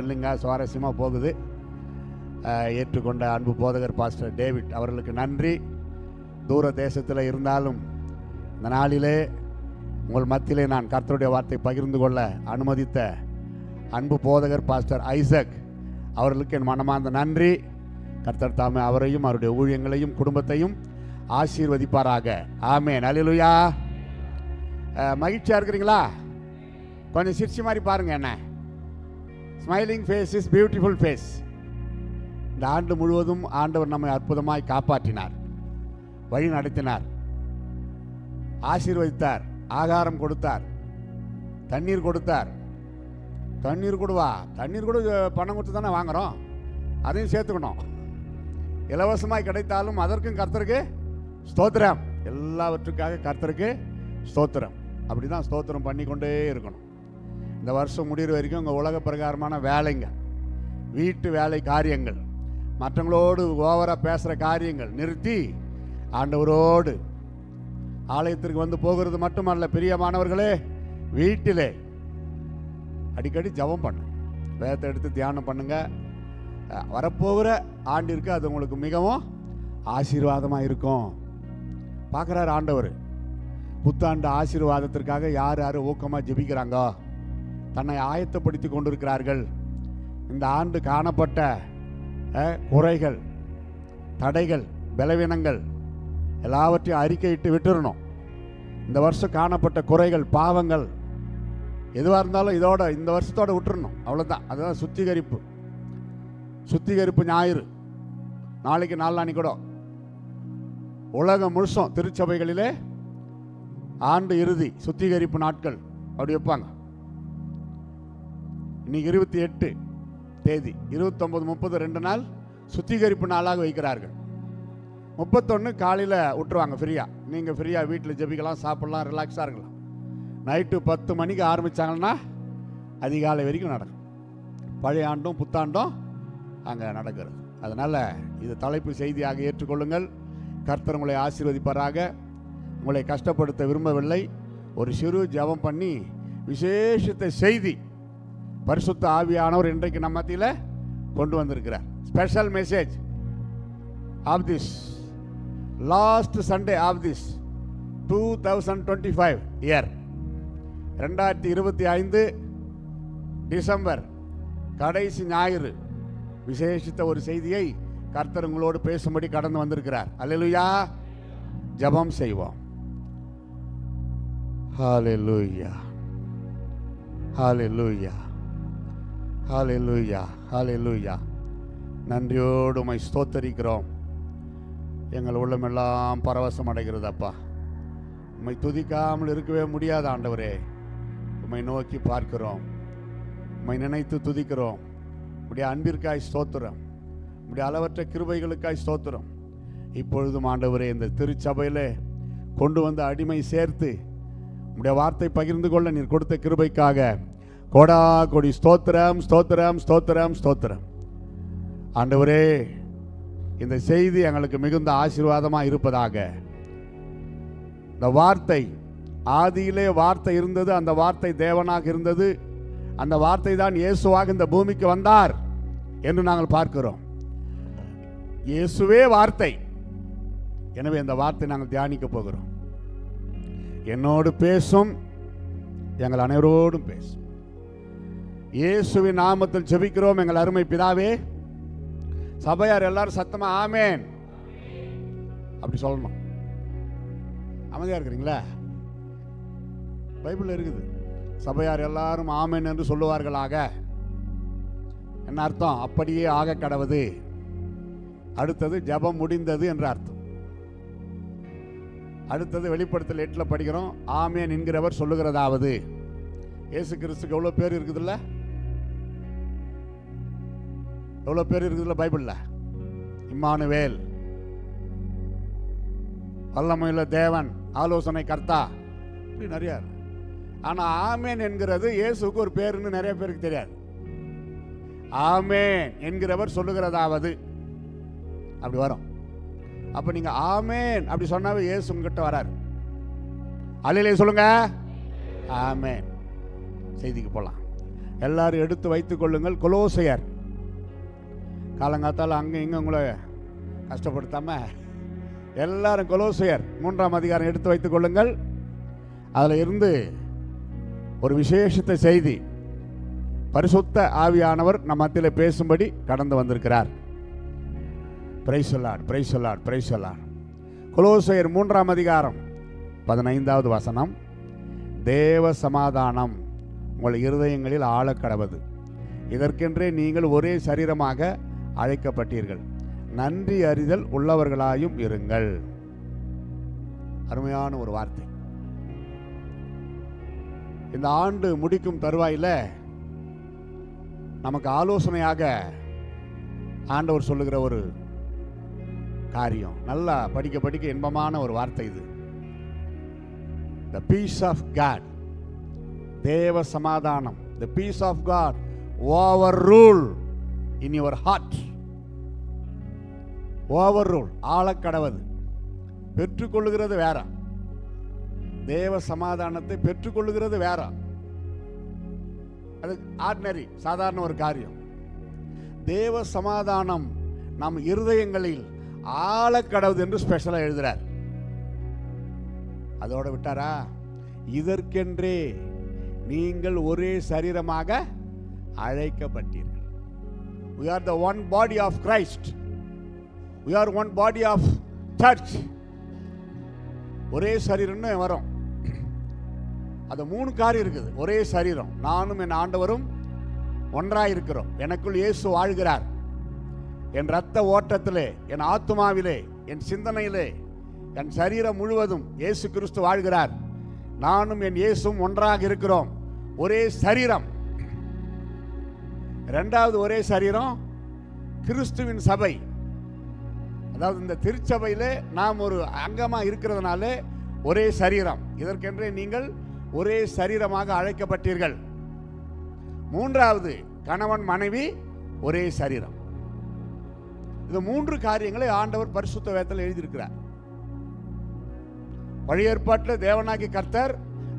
இல்லைங்க, சுவாரஸ்யமாக போகுது. ஏற்றுக்கொண்ட அன்பு போதகர் பாஸ்டர் டேவிட் அவர்களுக்கு நன்றி. தூர தேசத்தில் இருந்தாலும் இந்த நாளிலே உங்கள் மத்தியிலே நான் கர்த்தருடைய வார்த்தை பகிர்ந்து கொள்ள அனுமதித்த அன்பு போதகர் பாஸ்டர் ஐசக் அவர்களுக்கு என் மனமார்ந்த நன்றி. கர்த்தர் தாமே அவரையும் அவருடைய ஊழியங்களையும் குடும்பத்தையும் ஆசீர்வதிப்பாராக. ஆமென். அல்லேலூயா. மகிழ்ச்சியாக இருக்கிறீங்களா? கொஞ்சம் சிரிச்சு மாதிரி பாருங்க. என்ன smiling face is beautiful face. இந்த ஆண்டு முழுவதும் ஆண்டவர் நம்மை அற்புதமாய் காப்பாற்றினார், வழி நடத்தினார், ஆசீர்வதித்தார், ஆகாரம் கொடுத்தார், தண்ணீர் கொடுத்தார். தண்ணீர் கொடுவா, தண்ணீர் கூட பணம் கொடுத்து தானே வாங்குகிறோம், அதையும் சேர்த்துக்கணும். இலவசமாய் கிடைத்தாலும் அதற்கும் கர்த்தருக்கு ஸ்தோத்திரம். எல்லாவற்றுக்காக கர்த்தருக்கு ஸ்தோத்திரம். அப்படி தான் ஸ்தோத்திரம் பண்ணி கொண்டே இருக்கணும். இந்த வருஷம் முடிகிற வரைக்கும் உங்கள் உலக பிரகாரமான வேலைங்க, வீட்டு வேலை காரியங்கள், மற்றவங்களோடு ஓவராக பேசுகிற காரியங்கள் நிறுத்தி ஆண்டவரோடு ஆலயத்திற்கு வந்து போகிறது மட்டுமல்ல, பிரியமானவர்களே, வீட்டிலே அடிக்கடி ஜெபம் பண்ணு, வேதத்தை எடுத்து தியானம் பண்ணுங்க. வரப்போகிற ஆண்டிற்கு அது உங்களுக்கு மிகவும் ஆசீர்வாதமாக இருக்கும். பார்க்குறாரு ஆண்டவர். புத்தாண்டு ஆசீர்வாதத்திற்காக யார் யார் ஊக்கமாக ஜெபிக்கிறாங்க, தன்னை ஆயத்தப்படுத்தி கொண்டிருக்கிறார்கள். இந்த ஆண்டு காணப்பட்ட குறைகள், தடைகள், பலவீனங்கள் எல்லாவற்றையும் அறிக்கையிட்டு விட்டுறணும். இந்த வருஷம் காணப்பட்ட குறைகள், பாவங்கள் எதுவாக இருந்தாலும் இதோட இந்த வருஷத்தோட விட்டுறணும். அவ்வளோதான். அதுதான் சுத்திகரிப்பு. சுத்திகரிப்பு ஞாயிறு நாளைக்கு நாளான்னைக்கு கூட உலகம் முழுசும் திருச்சபைகளிலே ஆண்டு இறுதி சுத்திகரிப்பு நாட்கள் அப்படி வைப்பாங்க. இன்னைக்கு 28 தேதி, 29, 30 2 நாள் சுத்திகரிப்பு நாளாக வைக்கிறார்கள். 31 காலையில் விட்டுருவாங்க ஃப்ரீயாக. நீங்கள் ஃப்ரீயாக வீட்டில் ஜெபிக்கலாம், சாப்பிட்லாம், ரிலாக்ஸாக இருக்கலாம். நைட்டு 10 மணிக்கு ஆரம்பித்தாங்கன்னா அதிகாலை வரைக்கும் நடக்கும். பழைய ஆண்டும் புத்தாண்டும் அங்கே நடக்கிறது. அதனால் இது தலைப்பு செய்தியாக ஏற்றுக்கொள்ளுங்கள். கர்த்தர் உங்களை ஆசீர்வதிப்பாராக. உங்களை கஷ்டப்படுத்த விரும்பவில்லை. ஒரு சிறு ஜெபம் பண்ணி விசேஷத்தை செய்தி பரிசுத்த ஆவியானவர் இன்றைக்கு நம்ம மத்தியில் கொண்டு வந்திருக்கிறார். Special message of this last Sunday of this 2025 year, 2025 December கடைசி ஞாயிறு விசேஷித்த ஒரு செய்தியை கர்த்தர் உங்களோடு பேசும்படி கடந்து வந்திருக்கிறார். அல்லேலூயா. ஜெபம் செய்வோம். ஹல்லேலூயா, ஹல்லேலூயா, ஹல்லேலூயா, ஹல்லேலூயா. நன்றியோடு உம்மை ஸ்தோத்தரிக்கிறோம். எங்கள் உள்ளமெல்லாம் பரவசம் அடைகிறது அப்பா. உம்மை துதிக்காமல் இருக்கவே முடியாது ஆண்டவரே. உம்மை நோக்கி பார்க்கிறோம், உம்மை நினைத்து துதிக்கிறோம். உம்முடைய அன்பிற்காய் ஸ்தோத்திரம், உம்முடைய அளவற்ற கிருபைகளுக்காய் ஸ்தோத்திரம். இப்பொழுதும் ஆண்டவரே, இந்த திருச்சபையிலே கொண்டு வந்த அடிமை சேர்த்து உம்முடைய வார்த்தை பகிர்ந்து கொள்ள நீர் கொடுத்த கிருபைக்காக கோடா கோடி ஸ்தோத்திரம், ஸ்தோத்திரம், ஸ்தோத்திரம், ஸ்தோத்திரம். ஆண்டவரே, இந்த செய்தி எங்களுக்கு மிகுந்த ஆசீர்வாதமாக இருப்பதாக. இந்த வார்த்தை, ஆதியிலே வார்த்தை இருந்தது, அந்த வார்த்தை தேவனாக இருந்தது, அந்த வார்த்தை தான் இயேசுவாக இந்த பூமிக்கு வந்தார் என்று நாங்கள் பார்க்கிறோம். இயேசுவே வார்த்தை. எனவே இந்த வார்த்தை நாங்கள் தியானிக்க போகிறோம். என்னோடு பேசும், எங்கள் அனைவரோடும் பேசும். இயேசுவின் நாமத்தில் ஜெபிக்கிறோம் எங்கள் அருமை பிதாவே. சபையார் எல்லாரும் சத்தமா ஆமேன் அப்படி சொல்லணும். அமைதியா இருக்கிறீங்களா? பைபிள் இருக்குது. சபையார் எல்லாரும் ஆமேன் என்று சொல்லுவார்களாக. என்ன அர்த்தம்? அப்படியே ஆக கடவுது. அடுத்தது ஜெபம் முடிந்தது என்ற அர்த்தம். அடுத்தது வெளிப்படுத்தல் 8 படிக்கிறோம். ஆமேன் என்கிறவர் சொல்லுகிறதாவது. இயேசு கிறிஸ்துக்கு எவ்வளோ பேர் இருக்குதுல்ல? எவ்வளோ பேர் இருக்குதுல்ல பைபிள்ல? இம்மானுவேல், வல்லமையுள்ள தேவன், ஆலோசனை கர்த்தா, இப்படி நிறைய. ஆனால் ஆமேன் என்கிறது இயேசுக்கு ஒரு பேருன்னு நிறைய பேருக்கு தெரியாது. ஆமேன் என்கிறவர் சொல்லுகிறதாவது அப்படி வரும். அப்ப நீங்க ஆமேன் அப்படி சொன்னாவே இயேசு உங்ககிட்ட வராரு. அல்லேலூயா சொல்லுங்க. ஆமேன். செய்திக்கு போலாம். எல்லாரும் எடுத்து வைத்துக் கொள்ளுங்கள். கொலோசையர், காலங்காத்தால் அங்கே இங்கே உங்களை கஷ்டப்படுத்தாம எல்லாரும் கொலோசையர் 3ஆம் அதிகாரம் எடுத்து வைத்துக் கொள்ளுங்கள். அதில் இருந்து ஒரு விசேஷத்தை செய்தி பரிசுத்த ஆவியானவர் நம் மத்தியில் பேசும்படி கடந்து வந்திருக்கிறார். Praise the lord, praise the lord, praise the lord. கொலோசையர் 3ஆம் அதிகாரம் 15வது வசனம். தேவ சமாதானம் உங்கள் இருதயங்களில் ஆழக்கடவது, இதற்கென்றே நீங்கள் ஒரே சரீரமாக அழைக்கப்பட்டீர்கள், நன்றி அறிதல் உள்ளவர்களாயும் இருங்கள். அருமையான ஒரு வார்த்தை. இந்த ஆண்டு முடிக்கும் தருவாயில் நமக்கு ஆலோசனையாக ஆண்டவர் சொல்லுகிற ஒரு காரியம், நல்லா படிக்க படிக்க இன்பமான ஒரு வார்த்தை இது. The peace of God, தேவ சமாதானம், the peace of God overrule in your heart. overrule, ஆளக்கடவது. பெற்றுக்கொள்ளுகிறது வேற, தேவ சமாதானத்தை பெற்றுக்கொள்ளுகிறது வேற. அது ஆர்டினரி, சாதாரண ஒரு காரியம். தேவ சமாதானம் நம் இருதயங்களில் ஆழக்கடவுது என்று ஸ்பெஷலாக எழுதுறார். அதோட விட்டாரா, இதற்கென்றே நீங்கள் ஒரே சரீரமாக அழைக்கப்பட்டீர்கள். We are the one body of Christ. We are one body of church. ஒரே சரீரம்னு வரும். அது 3 காரியம் இருக்குது. ஒரே சரீரம், நானும் என் ஆண்டவரும் ஒன்றாய் இருக்கிறோம். எனக்குள் இயேசு வாழ்கிறார். என் இரத்த ஓட்டத்திலே, என் ஆத்துமாவிலே, என் சிந்தனையிலே, என் சரீரம் முழுவதும் இயேசு கிறிஸ்து வாழ்கிறார். நானும் என் இயேசுவும் ஒன்றாக இருக்கிறோம். ஒரே சரீரம். 2வது ஒரே சரீரம் கிறிஸ்துவின் சபை. அதாவது இந்த திருச்சபையிலே நாம் ஒரு அங்கமா இருக்கிறதுனால ஒரே சரீரம். இதற்கென்றே நீங்கள் ஒரே சரீரமாக அழைக்கப்பட்டீர்கள். 3வது கணவன் மனைவி ஒரே சரீரம். இந்த 3 காரியங்களை ஆண்டவர் பரிசுத்த வேதத்தில் எழுதியிருக்கிறார். பழைய ஏற்பாட்டில் தேவனாகிய கர்த்தர்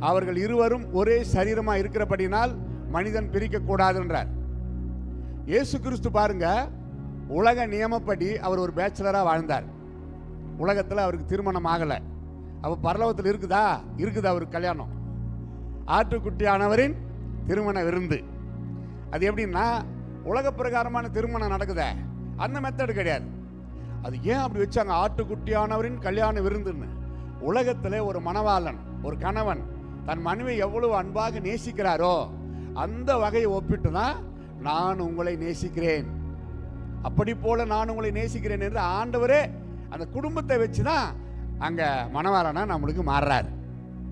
அவர்கள் இருவரும் ஒரே சரீரமாக இருக்கிறபடினால் மனிதன் பிரிக்க கூடாது என்றார். இயேசு கிறிஸ்து பாருங்க, உலக நியமப்படி அவர் ஒரு பேச்சுலராக வாழ்ந்தார். உலகத்தில் அவருக்கு திருமணம் ஆகலை. அப்போ பரலோகத்தில் இருக்குதா? இருக்குது அவருக்கு கல்யாணம். ஆட்டுக்குட்டியானவரின் திருமண விருந்து. அது எப்படின்னா, உலக பிரகாரமான திருமணம் நடக்குதே, அந்த மெத்தடு கிடையாது. அது ஏன் அப்படி வச்சாங்க? ஆட்டுக்குட்டியானவரின் கல்யாண விருந்துன்னு. உலகத்தில் ஒரு மணவாளன், ஒரு கணவன் தன் மனைவி எவ்வளவு அன்பாக நேசிக்கிறாரோ அந்த வகையை ஒப்பிட்டு தான் நான் உங்களை நேசிக்கிறேன், அப்படி போல நான் உங்களை நேசிக்கிறேன் என்று ஆண்டவரே அந்த குடும்பத்தை வச்சு தான் அங்கே மணவாளனா நம்மளுக்கு மாறுறாரு.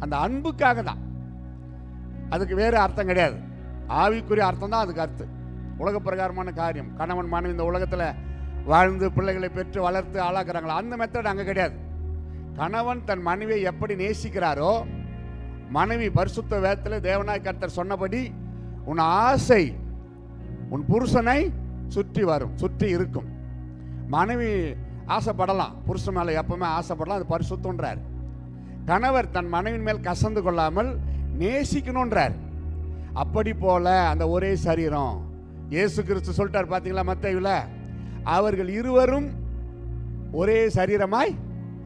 அந்த அன்புக்காக தான். அதுக்கு வேறு அர்த்தம் கிடையாது. ஆவிக்குரிய அர்த்தம் தான் அதுக்கு அர்த்தம். உலக பிரகாரமான காரியம். கணவன் மனைவி இந்த உலகத்தில் வாழ்ந்து பிள்ளைகளை பெற்று வளர்த்து ஆளாக்குறாங்களா, அந்த மெத்தட் அங்கே கிடையாது. கணவன் தன் மனைவியை எப்படி நேசிக்கிறாரோ, மனைவி பரிசுத்த வேதத்தில் தேவனாய் கர்த்தர் சொன்னபடி உன் ஆசை உன் புருஷனை சுற்றி வரும், சுற்றி இருக்கும். மனைவி ஆசைப்படலாம், புருஷன் மேலே எப்பவுமே ஆசைப்படலாம், அது பரிசுத்தன்றார். கணவர் தன் மனைவின் மேல் கசந்து கொள்ளாமல் நேசிக்கணுன்றார். அப்படி போல அந்த ஒரே சரீரம். இயேசு கிறிஸ்து சொல்லிட்டார் பார்த்தீங்களா மத்தேயுவில், அவர்கள் இருவரும் ஒரே சரீரமாய்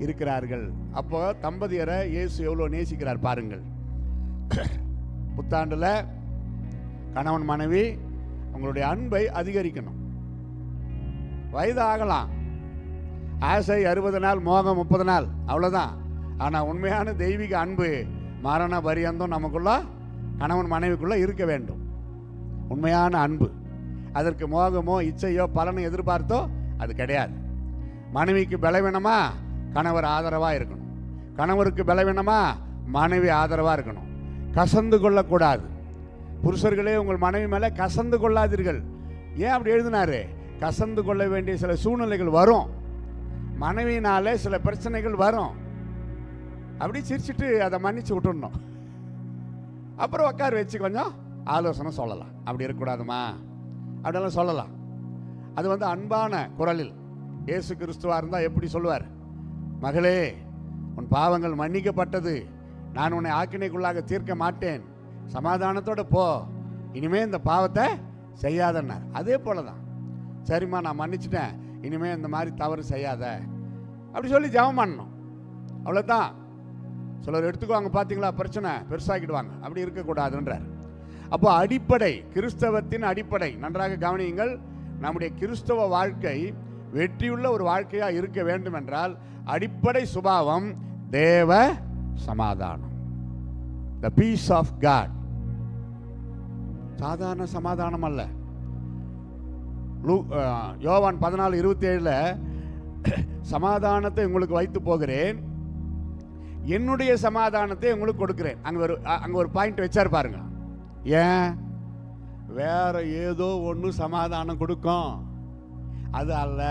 இருக்கிறார்கள். அப்போ தம்பதியரை இயேசு எவ்வளோ நேசிக்கிறார் பாருங்கள். புத்தாண்டில் கணவன் மனைவி உங்களுடைய அன்பை அதிகரிக்கணும். வயது ஆகலாம், ஆசை 60 நாள், மோகம் 30 நாள், அவ்வளோதான். ஆனால் உண்மையான தெய்வீக அன்பு மரண பரியந்தம் நமக்குள்ள கணவன் மனைவிக்குள்ள இருக்க வேண்டும். உண்மையான அன்பு. அதற்கு மோகமோ இச்சையோ பலனை எதிர்பார்த்தோ அது கிடையாது. மனைவிக்கு பலவீனமா கணவர் ஆதரவாக இருக்கணும், கணவருக்கு பலவீனமா மனைவி ஆதரவாக இருக்கணும். கசந்து கொள்ளக்கூடாது. புருஷர்களே உங்கள் மனைவி மேலே கசந்து கொள்ளாதீர்கள். ஏன் அப்படி எழுதினாரு? கசந்து கொள்ள வேண்டிய சில சூழ்நிலைகள் வரும், மனைவினாலே சில பிரச்சனைகள் வரும். அப்படி சிரிச்சுட்டு அதை மன்னிச்சு விட்டுடணும். அப்புறம் உட்கார வச்சு கொஞ்சம் ஆலோசனை சொல்லலாம். அப்படி இருக்கக்கூடாதுமா அப்படியெல்லாம் சொல்லலாம். அது அன்பான குரலில். இயேசு கிறிஸ்துவாக இருந்தால் எப்படி சொல்லுவார்? மகளே, உன் பாவங்கள் மன்னிக்கப்பட்டது, நான் உன்னை ஆக்கினைக்குள்ளாக தீர்க்க மாட்டேன், சமாதானத்தோடு போ, இனிமே இந்த பாவத்தை செய்யாதன்னார். அதே போல தான், சரிம்மா நான் மன்னிச்சிட்டேன், இனிமே இந்த மாதிரி தவறு செய்யாத அப்படி சொல்லி ஜெபம் பண்ணணும். அவ்வளோதான். சிலர் எடுத்துக்குவாங்க, பார்த்தீங்களா, பிரச்சனை பெருசாக்கிடுவாங்க. அப்படி இருக்கக்கூடாதுன்றார். அப்போ அடிப்படை, கிறிஸ்தவத்தின் அடிப்படை நன்றாக கவனியுங்கள். நம்முடைய கிறிஸ்தவ வாழ்க்கை வெற்றியுள்ள ஒரு வாழ்க்கையாக இருக்க வேண்டும் என்றால் அடிப்படை சுபாவம் தேவ சமாதானம், the peace of God. சாதாரண சமாதானம் அல்ல. யோவான் 14:27 சமாதானத்தை உங்களுக்கு வைத்து போகிறேன், என்னுடைய சமாதானத்தை உங்களுக்கு கொடுக்கிறேன். அங்க ஒரு பாயிண்ட் வச்சார் பாருங்க. ஏன்? வேற ஏதோ ஒன்று சமாதானம் கொடுக்கும், அது அல்ல.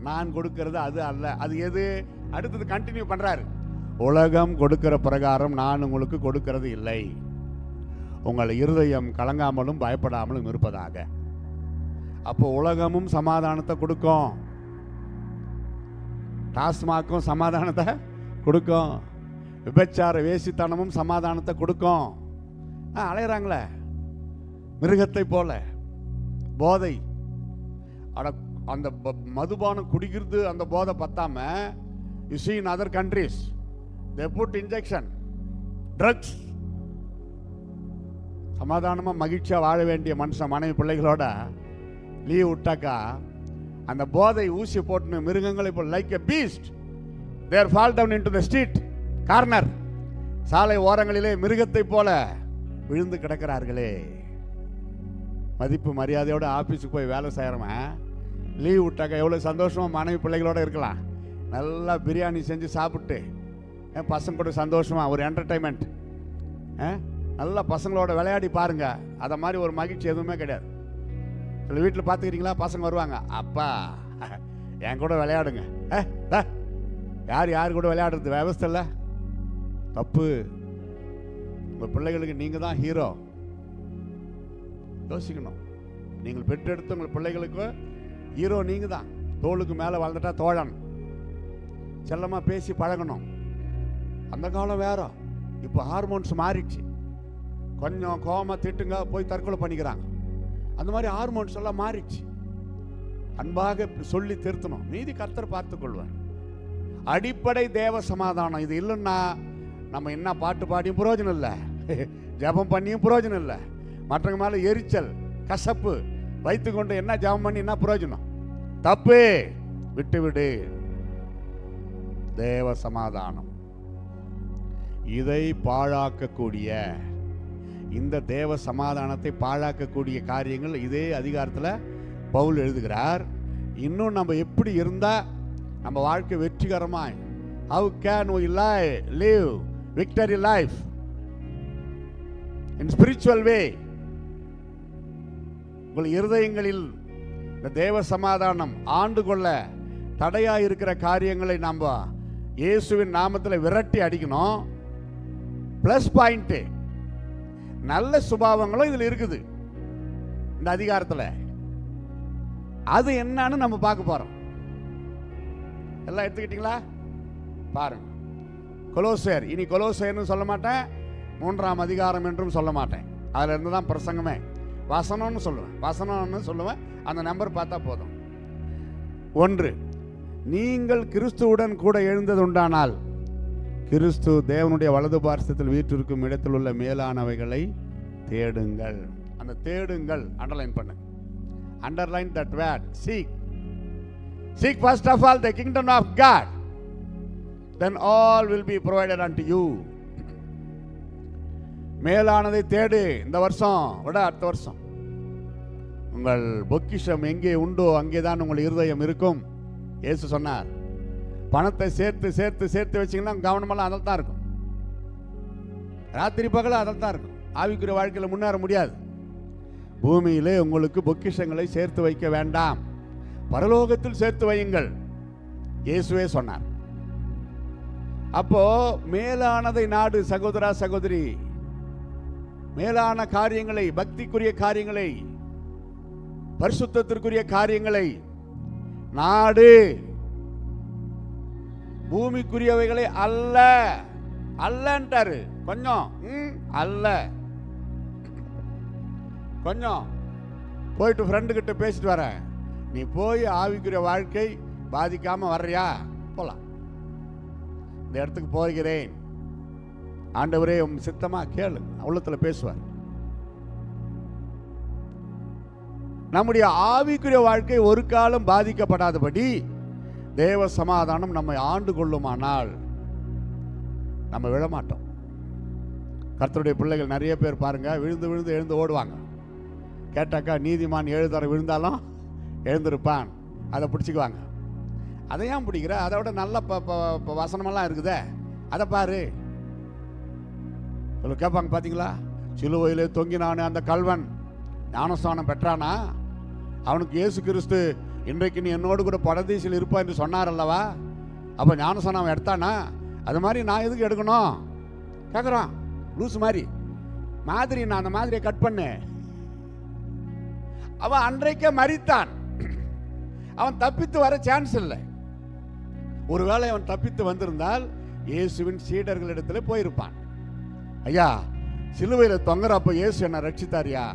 நான் கொடுக்கிறது அது அல்ல. அது எது? அடுத்தது கண்டினியூ பண்றாரு. உலகம் கொடுக்கிற பிரகாரம் நான் உங்களுக்கு கொடுக்கிறது இல்லை, உங்கள் இருதயம் கலங்காமலும் பயப்படாமலும் இருப்பதாக. அப்போ உலகமும் சமாதானத்தை கொடுக்கும், டாஸ்மாக்கும் சமாதானத்தை கொடுக்கும், விபச்சார வேசித்தனமும் சமாதானத்தை கொடுக்கும். அலையிறாங்களே மிருகத்தை போல போதை. அந்த மதுபானம் குடிக்கிறது அந்த போதை பத்தாம, you see in other countries they put injection drugs. சமாதானமா மகிழ்ச்சியா வாழ வேண்டிய மனுஷன் மனைவி பிள்ளைகளோட லீவ் விட்டாக்கா அந்த போதை ஊசி போட்டு மிருகங்களை போல் like a beast they fall down into the street corner. சாலை ஓரங்களிலே மிருகத்தை போல விழுந்து கிடக்கிறார்களே. மதிப்பு மரியாதையோட ஆபீஸுக்கு போய் வேலை செய்யறவன் லீவ் விட்டாக்கா எவ்வளவு சந்தோஷமா மனைவி பிள்ளைகளோட இருக்கலாம். நல்லா பிரியாணி செஞ்சு சாப்பிட்டு பசங்க கூட சந்தோஷமா ஒரு என்டர்டைன்மெண்ட், நல்லா பசங்களோட விளையாடி பாருங்க. அதை மாதிரி ஒரு மகிழ்ச்சி எதுவுமே கிடையாது. சில வீட்டில் பார்த்துக்கிறீங்களா, பசங்க வருவாங்க, அப்பா என் கூட விளையாடுங்க. யார் கூட விளையாடுறது விவஸ்தை இல்லை, தப்பு. உங்கள் பிள்ளைகளுக்கு நீங்கள் தான் ஹீரோ. யோசிக்கணும். நீங்கள் பெற்றெடுத்து உங்கள் பிள்ளைகளுக்கு ஹீரோ நீங்கள் தான். தோளுக்கு மேலே வளர்ந்துட்டா தோழன், செல்லமாக பேசி பழகணும். அந்த காலம் வேற, இப்போ ஹார்மோன்ஸ் மாறிடுச்சு. கொஞ்சம் கோவமாக திட்டுங்க போய் தற்கொலை பண்ணிக்கிறாங்க. அந்த மாதிரி ஹார்மோன்ஸ் எல்லாம் மாறிடுச்சு. அன்பாக சொல்லி திருத்தணும், மீதி கர்த்தர் பார்த்து கொள்வார். அடிப்படை தேவ சமாதானம் இது இல்லைன்னா நம்ம என்ன பாட்டு பாடியும் பிரயோஜனம் இல்லை, ஜபம் பண்ணியும் பிரயோஜனம் இல்லை. மற்றவங்க மேலே எரிச்சல் கசப்பு வைத்து கொண்டு என்ன ஜபம் பண்ணி என்ன பிரயோஜனம்? தப்பு, விட்டு விடு. தேவ சமாதானம் இதை பாழாக்கக்கூடிய, இந்த தேவ சமாதானத்தை பாழாக்கக்கூடிய காரியங்கள் இதே அதிகாரத்தில் பவுல் எழுதுகிறார். இன்னும் நம்ம எப்படி இருந்தா நம்ம வாழ்க்கை வெற்றிகரமாய், how can we live victory life in spiritual way? உங்கள் இருதயங்களில் இந்த தேவ சமாதானம் ஆண்டு கொள்ள தடையாக இருக்கிற காரியங்களை நம்ம இயேசுவின் நாமத்தில் விரட்டி அடிக்கணும். பிளஸ் பாயிண்ட், நல்ல சுபாவங்களும் இதில் இருக்குது இந்த அதிகாரத்தில். அது என்னன்னு நம்ம பார்க்க போறோம். எல்லாம் எடுத்துக்கிட்டீங்களா? பாருங்க. கொலோசையர், இனி கொலோசையர்னு சொல்ல மாட்டேன், 3ஆம் அதிகாரம் என்றும் சொல்ல மாட்டேன். அதுல இருந்து தான் பிரசங்கமே. வசனம்னு சொல்லுவேன். அந்த நம்பர் பார்த்தா போதும். 1, நீங்கள் கிறிஸ்துவுடன் கூட எழுந்தது உண்டானால் கிறிஸ்து தேவனுடைய வலது பார்சத்தில் வீற்றிருக்கும் இடத்தில் உள்ள மேலானவைகளை தேடுங்கள். அந்த தேடுங்கள் அண்டர்லைன் பண்ணு. Underline that word, seek. Seek first of all the kingdom of God, then all will be provided unto you. மேலானதை தேடு. இந்த வருஷம் விட அடுத்த வருஷம் உங்கள் பொக்கிஷம் எங்கே உண்டோ அங்கேதான் உங்கள் இருதயம் இருக்கும். இயேசு சொன்னார். பணத்தை சேர்த்து சேர்த்து சேர்த்து வச்சிங்கன்னா கவனமெல்லாம் அதில் தான் இருக்கும். ராத்திரி பகல அதில் தான் இருக்கும். ஆவிக்குரிய வாழ்க்கையில் முன்னேற முடியாது. பூமியிலே உங்களுக்கு பொக்கிஷங்களை சேர்த்து வைக்க வேண்டாம், பரலோகத்தில் சேர்த்து வையுங்கள், இயேசுவே சொன்னார். அப்போ மேலானதை நாடு சகோதரா சகோதரி. மேலான காரியங்களை, பக்திக்குரிய காரியங்களை, பரிசுத்தத்திற்குரிய காரியங்களை நாடு. பூமிக்குரியவைகளை அல்ல. அல்லன்ட்டாரு. கொஞ்சம் அல்ல. கொஞ்சம் போயிட்டு ஃப்ரெண்டுக்கிட்ட பேசிட்டு வரேன், நீ போய் ஆவிக்குரிய வாழ்க்கை பாதிக்காமல் வர்றியா? போகலாம். இந்த இடத்துக்கு போகிறேன் ஆண்டவரே உம் சித்தமாக கேளு, உள்ளத்தில் பேசுவார். நம்முடைய ஆவிக்குரிய வாழ்க்கை ஒரு காலம் பாதிக்கப்படாதபடி தேவ சமாதானம் நம்மை ஆண்டு கொள்ளுமானால் நம்ம விழமாட்டோம். கர்த்தருடைய பிள்ளைகள் நிறைய பேர் பாருங்க, விழுந்து விழுந்து எழுந்து ஓடுவாங்க. கேட்டாக்கா நீதிமான் 7 தரம் விழுந்தாலும் எழுந்திருப்பான், அதை பிடிச்சிக்குவாங்க. அதை ஏன் பிடிக்கிற? அதை விட நல்ல வசனமெல்லாம் இருக்குதே, அதை பாரு. கேட்பாங்க, பார்த்தீங்களா, சிலுவையிலே தொங்கினானே அந்த கல்வன் ஞானஸ்தானம் பெற்றானா? அவனுக்கு இயேசு கிறிஸ்து இன்றைக்கு நீ என்னோடு கூட பரதீசில் இருப்பா என்று சொன்னார் அல்லவா? அப்போ ஞானஸ்தானம் அவன் எடுத்தானா? அது மாதிரி நான் எதுக்கு எடுக்கணும் கேட்குறான். லூஸ் மாதிரி நான் அந்த மாதிரியை கட் பண்ணேன். அவன் அன்றைக்கே மரித்தான். அவன் தப்பித்து வர சான்ஸ் இல்லை. ஒருவேளை அவன் தப்பித்து வந்திருந்தால் இயேசுவின் சீடர்களிடத்தில் போயிருப்பான். ஐயா, சிலுவையில் தொங்குறப்போ இயேசு என்ன ரட்சித்தாரியா?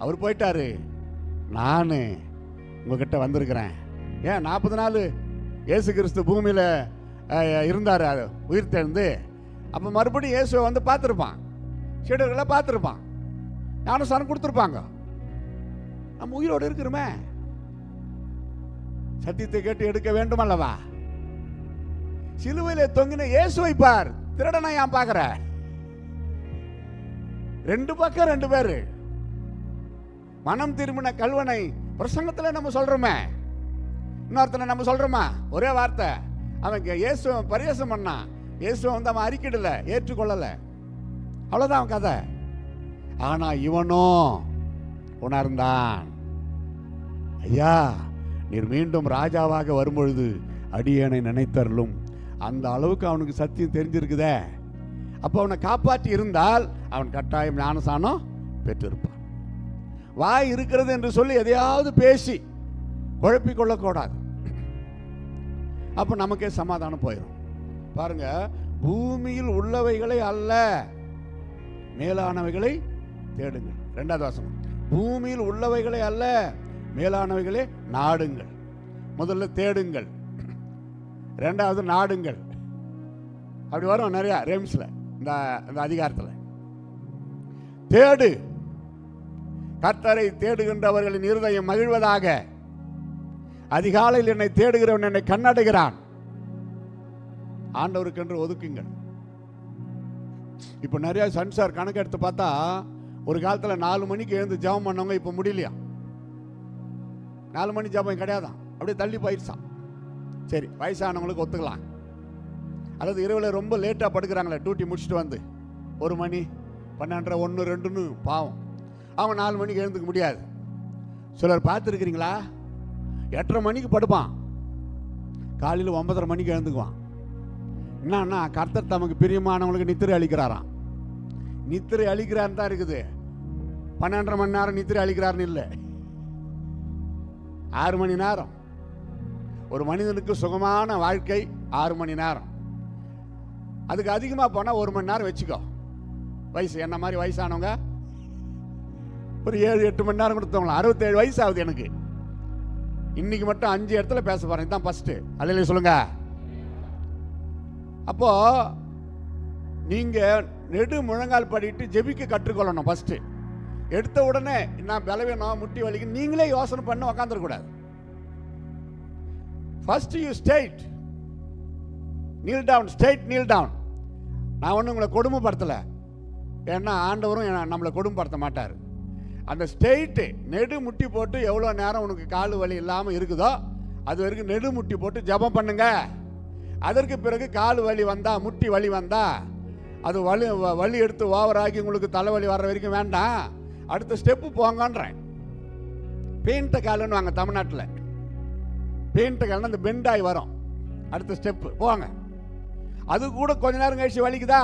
அவர் போயிட்டாரு, நான் உங்ககிட்ட வந்திருக்கிறேன். ஏன் 40 நாள் இயேசு கிறிஸ்து பூமியில் இருந்தார், உயிர் தெழுந்து. அப்போ மறுபடியும் இயேசுவை வந்து பார்த்துருப்பான், சீடர்களை பார்த்துருப்பான், ஞானஸ்தானம் கொடுத்துருப்பாங்க. நம்ம உயிரோடு இருக்கிறோமே, சத்தியத்தை கேட்டு எடுக்க வேண்டும் அல்லவா? சிலுவையிலே தொங்கின இயேசுவை பார், திருடனை ஏன் பார்க்கிற? 2 பக்கம் 2 பேரு. மனம் திரும்பின கல்வனை பிரசங்கத்தில் நம்ம சொல்றோமே, இன்னொருத்தனை நம்ம சொல்றோமா? ஒரே வார்த்தை, அவன் இயேசுவை பரியாசம் பண்ணான், இயேசுவை வந்து அவன் அறிக்கிடல, ஏற்றுக்கொள்ளல, அவ்வளவுதான் அவன் கதை. ஆனா இவனும் உணர்ந்தான், ஐயா நீர் மீண்டும் ராஜாவாக வரும்பொழுது அடியேனை நினைத்தருளும். அந்த அளவுக்கு அவனுக்கு சத்தியம் தெரிஞ்சிருக்குதே. அப்போ அவனை காப்பாற்றி இருந்தால் அவன் கட்டாயம் ஞானஸ்தானம் பெற்றிருப்பான். வாய் இருக்கிறது என்று சொல்லி எதையாவது பேசி குழப்பிக் கொள்ளக்கூடாது. அப்போ நமக்கே சமாதானம் போயிடும். பாருங்க, பூமியில் உள்ளவைகளை அல்ல மேலானவைகளை தேடுங்கள். 2வது வசனம், பூமியில் உள்ளவைகளை அல்ல மேலானவைகளை நாடுங்கள். முதல்ல தேடுங்கள், 2வது நாடுங்கள். அப்படி வரும் நிறைய ரேம்ஸ்ல, இந்த அதிகாரத்தில். தேடு, கர்த்தரை தேடுகின்றவர்களின் இருதயம் மகிழ்வதாக. அதிகாலையில் என்னை தேடுகிறவன் என்னை கண்ணடைகிறான். ஆண்டவருக்கென்று ஒதுக்குங்கள். இப்போ நிறைய சன்சார் கணக்கு எடுத்து பார்த்தா, ஒரு காலத்தில் 4 மணிக்கு எழுந்து ஜெபம் பண்ணவங்க இப்போ முடியலையா? 4 மணி ஜெபம் கிடையாதான், அப்படியே தள்ளி போயிடுச்சான். சரி, வயசானவங்களுக்கு ஒத்துக்கலாம். அல்லது இரவில் ரொம்ப லேட்டாக படுக்கிறாங்களே, டியூட்டி முடிச்சுட்டு வந்து 1 மணி 12 1 2ன்னு பாவம், அவன் 4 மணிக்கு எழுந்துக்க முடியாது. சிலர் பார்த்துருக்கிறீங்களா, 8:30 மணிக்கு படுப்பான், காலையில் 9:30 மணிக்கு எழுந்துக்குவான். என்னன்னா, கர்த்தர் தமக்கு பிரியமானவங்களுக்கு நித்திரை அளிக்கிறாராம். நித்திரை அளிக்கிறான்னு தான் இருக்குது, 12.5 மணி நேரம் நித்திரை அளிக்கிறாருன்னு இல்லை, 6 மணி நேரம். ஒரு மனிதனுக்கு சுகமான வாழ்க்கை 6 மணி நேரம். அதுக்கு அதிகமாக போனால் 1 மணி நேரம் வச்சுக்கோ. வயசு என்ன மாதிரி வயசானவங்க ஒரு 7-8 மணி நேரம் கொடுத்தவங்களா. 67 வயசு ஆகுது எனக்கு. இன்னைக்கு மட்டும் 5 இடத்துல பேச போறேன், இதுதான் ஃபர்ஸ்ட். அல்லேலூயா சொல்லுங்க. அப்போ நீங்க நெடு முழங்கால் படிட்டு ஜெபிக்க கற்றுக்கொள்ளணும். ஃபர்ஸ்ட் எடுத்த உடனே நான் பலவீனம் முட்டி வலிக்கு நீங்களே யோசனை பண்ண உக்காந்துடக்கூடாது. First you straight kneel down, straight kneel down. நான் ஒன்றும் உங்களை கொடுமைப்படுத்தலை, ஏன்னா ஆண்டவரும் நம்மளை கொடுமைப்படுத்த மாட்டார். அந்த ஸ்ட்ரெயிட்டு நெடு முட்டி போட்டு எவ்வளோ நேரம் உனக்கு கால் வலி இல்லாமல் இருக்குதோ அது வரைக்கும் நெடு முட்டி போட்டு ஜெபம் பண்ணுங்க. அதற்கு பிறகு கால் வலி வந்தா, முட்டி வலி வந்தா, அது வலி எடுத்து ஓவராகி உங்களுக்கு தலைவலி வர்ற வரைக்கும் வேண்டாம், அடுத்த ஸ்டெப்பு போங்கன்றேன். பெயிண்ட காலுன்னு வாங்க தமிழ்நாட்டில், பெயிண்ட கால்னா அந்த பெண்டாய் வரும், அடுத்த ஸ்டெப்பு போங்க. அது கூட கொஞ்ச நேரம் கழிச்சு வலிக்குதா,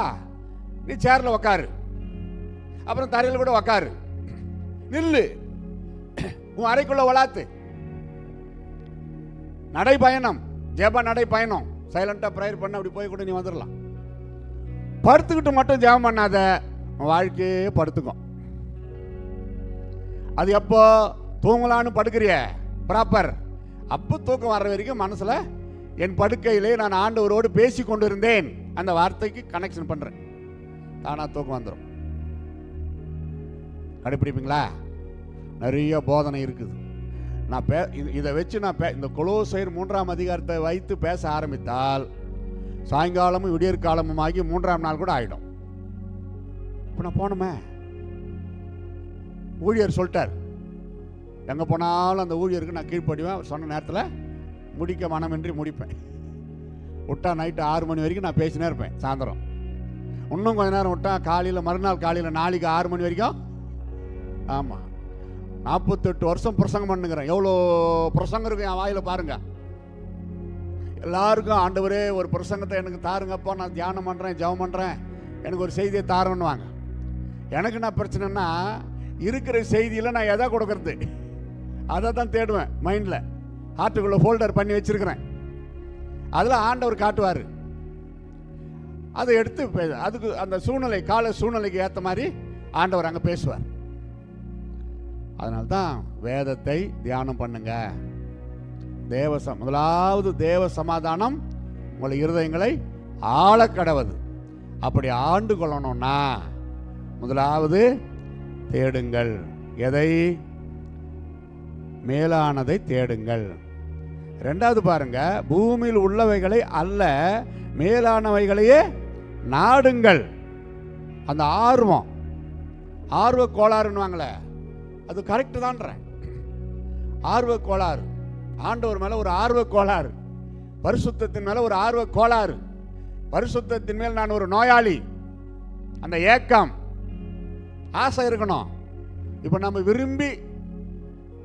நீ சேர்ல உக்காரு, அப்புறம் தரையில் கூட உக்காரு, நில்லு, உன் அறைக்குள்ள வளாத்து. நடைபயணம், ஜெப நடைபயணம், சைலண்டா ப்ரேயர் பண்ண அப்படி போய் கூட நீ வந்துடலாம். படுத்துக்கிட்டு மட்டும் ஜெபம் பண்ணாத, உன் வாழ்க்கையே படுத்துக்கும். அது எப்போ தூங்கலான்னு படுக்கிறிய ப்ராப்பர், அப்போ தூக்கம் வர்ற வரைக்கும் மனசுல என் படுக்கையிலே நான் ஆண்டவரோடு பேசி கொண்டு இருந்தேன் அந்த வார்த்தைக்கு கனெக்ஷன் பண்றேன், தானா தூக்கம் வந்துடும். கடைப்பிடிப்பீங்களா? நிறைய போதனை இருக்குது. நான் இதை வச்சு நான் இந்த கொலோசையர் 3ஆம் அதிகாரத்தை வைத்து பேச ஆரம்பித்தால் சாயங்காலமும் விடியற்காலமும் ஆகி 3ஆம் நாள் கூட ஆகிடும். இப்போ நான் போனோமே, ஊழியர் சொல்லிட்டார், எங்கே போனாலும் அந்த ஊழியருக்கு நான் கீழ்ப்படிவேன், சொன்ன நேரத்தில் முடிக்க மனமின்றி முடிப்பேன். விட்டா நைட்டு 6 மணி வரைக்கும் நான் பேசினே இருப்பேன். சாயந்தரம் இன்னும் கொஞ்ச நேரம் விட்டா காலையில், மறுநாள் காலையில், நாளைக்கு 6 மணி வரைக்கும். ஆமாம், 48 வருஷம் பிரசங்கம் பண்ணுங்கிறேன். எவ்வளோ பிரசங்கம் இருக்கு என் வாயில் பாருங்க. எல்லாருக்கும் ஆண்டவரே ஒரு பிரசங்கத்தை எனக்கு தாருங்கப்பா, நான் தியானம் பண்ணுறேன், ஜெபம் பண்ணுறேன், எனக்கு ஒரு செய்தியை தாருன்னுவாங்க. எனக்கு என்ன பிரச்சனைன்னா, இருக்கிற செய்தியில் நான் எதை கொடுக்கறது அதை தான் தேடுவேன். மைண்டில் ஹார்ட்டுக்குள்ளே ஃபோல்டர் பண்ணி வச்சிருக்கிறேன். அதில் ஆண்டவர் காட்டுவார், அதை எடுத்து அதுக்கு அந்த சூழ்நிலை, கால சூழ்நிலைக்கு ஏற்ற மாதிரி ஆண்டவர் அங்கே பேசுவார். அதனால்தான் வேதத்தை தியானம் பண்ணுங்க. முதலாவது தேவ சமாதானம் உங்கள் இருதயங்களை ஆழக்கடவது. அப்படி ஆண்டு கொள்ளணும்னா முதலாவது தேடுங்கள். எதை? மேலானதை தேடுங்கள். ரெண்டாவது பாருங்க, பூமியில் உள்ளவைகளை அல்ல மேலானவைகளையே நாடுங்கள். அந்த ஆர்வ கோளாறுன்னுவாங்களே, அது கரெக்டு தான்றேன். ஆர்வ கோளாறு, ஆண்டவர் மேல ஒரு ஆர்வ கோளாறு, பரிசுத்தத்தின் மேல ஒரு ஆர்வ கோளாறு, பரிசுத்தத்தின் மேல் நான் ஒரு நோயாளி. அந்த ஏக்கம், ஆசை இருக்கணும். இப்போ நம்ம விரும்பி,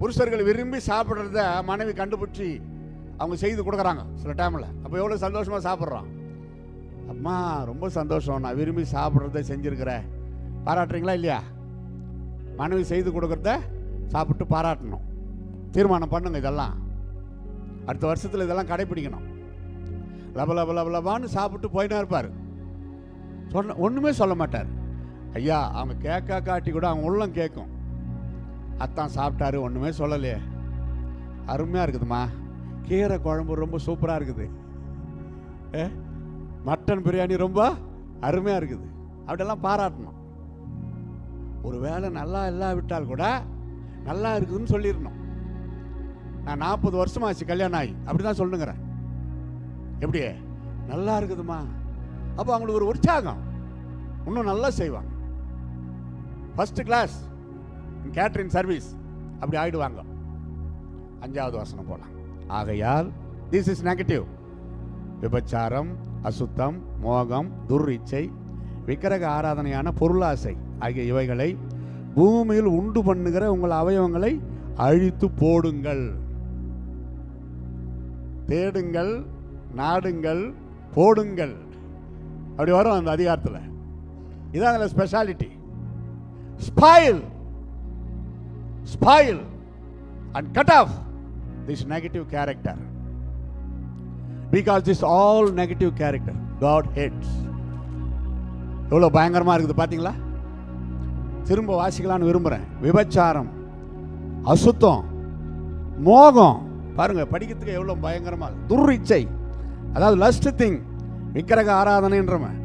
புருஷர்கள் விரும்பி சாப்பிட்றத மனைவி கண்டுபிடிச்சி அவங்க செய்து கொடுக்குறாங்க சில டைமில். அப்போ எவ்வளோ சந்தோஷமாக சாப்பிட்றோம். அம்மா ரொம்ப சந்தோஷம், நான் விரும்பி சாப்பிட்றத செஞ்சுருக்கிறேன், பாராட்டுறீங்களா இல்லையா? மனைவி செய்து கொடுக்குறத சாப்பிட்டு பாராட்டணும். தீர்மானம் பண்ணுங்க, இதெல்லாம் அடுத்த வருஷத்தில் இதெல்லாம் கடைப்பிடிக்கணும். லப லப லப லபான்னு சாப்பிட்டு போயினா இருப்பார். ஒன்றுமே சொல்ல மாட்டார். ஐயா, அவங்க கேட்கா காட்டி கூட அவங்க உள்ளம் கேட்கும், அத்தான் சாப்பிட்டாரு, ஒன்றுமே சொல்லலையே, அருமையாக இருக்குதுமா, கீரை குழம்பு ரொம்ப சூப்பராக இருக்குது, மட்டன் பிரியாணி ரொம்ப அருமையாக இருக்குது, அப்படியெல்லாம் பாராட்டணும். ஒரு வேளை நல்லா இல்லாவிட்டால் கூட நல்லா இருக்குதுன்னு சொல்லிடணும். நான் 40 வருஷமாச்சு கல்யாணம் ஆகி, அப்படி தான் சொல்லுங்கிறேன். எப்படி நல்லா இருக்குதுமா, அப்போ அவங்களுக்கு ஒரு உற்சாகம், இன்னும் நல்லா செய்வாங்க. ஃபர்ஸ்ட் கிளாஸ் கேட்டரிங் சர்வீஸ் அப்படி ஆயிடுவாங்க. 5வது வசனம் போலாம். ஆகையால் திஸ் இஸ் நெகட்டிவ், விபச்சாரம், அசுத்தம், மோகம், துர்இச்சை, விக்கிரக ஆராதனையான பொருளாசை ஆகிய இவைகளை பூமியில் உண்டு பண்ணுகிற உங்கள் அவயவங்களை அழித்து போடுங்கள். தேடுங்கள், நாடுங்கள், போடுங்கள், அப்படி வரும் அந்த அதிகாரத்தில். இதான் அதில் speciality. spoil and cut off this negative character, because this all negative character God hates. எவ்வளவு பயங்கரமா இருக்குது பாத்தீங்களா? திரும்ப வாசிக்கலான்னு விரும்புறேன். விபச்சாரம், அசுத்தம், மோகம், பாருங்க படிக்கிறதுக்கு எவ்வளவு பயங்கரமா. துர்இச்சை, அதாவது லஸ்ட் திங், விக்கிரக ஆராதனைன்றவன்.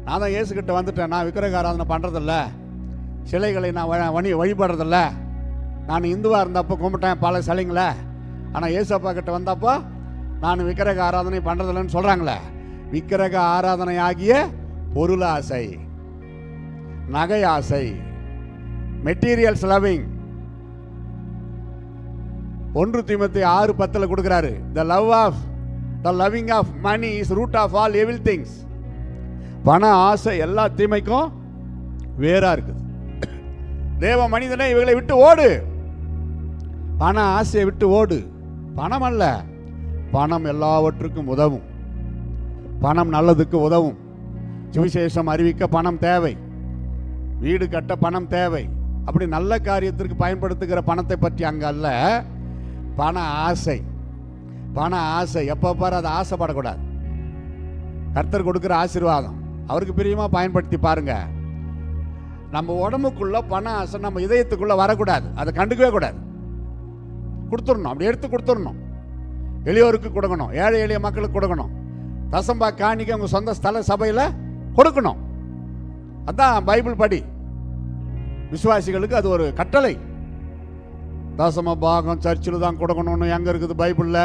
நான் தான் இயேசுகிட்ட வந்துட்டேன், நான் விக்கிரக ஆராதனை பண்றதில்ல, சிலைகளை நான் வழிபடுறதில்ல, நான் இந்துவாக இருந்தப்போ கும்பிட்டேன் பல சிலைங்களை, ஆனால் ஏசப்பா கிட்ட வந்தப்போ நான் விக்கிரக ஆராதனை பண்ணுறதில்லன்னு சொல்கிறாங்களே. விக்கிரக ஆராதனை ஆகிய பொருளாசை, நகை ஆசை, மெட்டீரியல்ஸ் லவ்விங். 1 தீமோத்தேயு 6:10 கொடுக்குறாரு. the loving of money is root of all evil things. பண ஆசை எல்லா தீமைக்கும் வேறா இருக்குது. தேவ மனிதனை இவர்களை விட்டு ஓடு, பண ஆசையை விட்டு ஓடு. பணம் அல்ல, பணம் எல்லாவற்றுக்கும் உதவும், பணம் நல்லதுக்கு உதவும். சுவிசேஷம் அறிவிக்க பணம் தேவை, வீடு கட்ட பணம் தேவை. அப்படி நல்ல காரியத்திற்கு பயன்படுத்துகிற பணத்தை பற்றி அங்க அல்ல. பண ஆசை, பண ஆசை எப்போ பாரு அதை ஆசைப்படக்கூடாது. கர்த்தர் கொடுக்கிற ஆசீர்வாதம் அவருக்கு பிரியமா பயன்படுத்தி பாருங்க. நம்ம உடம்புக்குள்ள பண ஆசை நம்ம இதயத்துக்குள்ள வரக்கூடாது. அதை கண்டுக்கவே கூடாது. கொடுத்துடணும், அப்படி எடுத்து கொடுத்துடணும். எளியோருக்கு கொடுக்கணும், ஏழை எளிய மக்களுக்கு கொடுக்கணும். தசம்பா காணிக்க உங்க சொந்த ஸ்தல சபையில் கொடுக்கணும். அதான் பைபிள் படி. விசுவாசிகளுக்கு அது ஒரு கட்டளை. தசம பாகம் சர்ச்சில் தான் கொடுக்கணும்னு எங்கே இருக்குது பைபிளில்?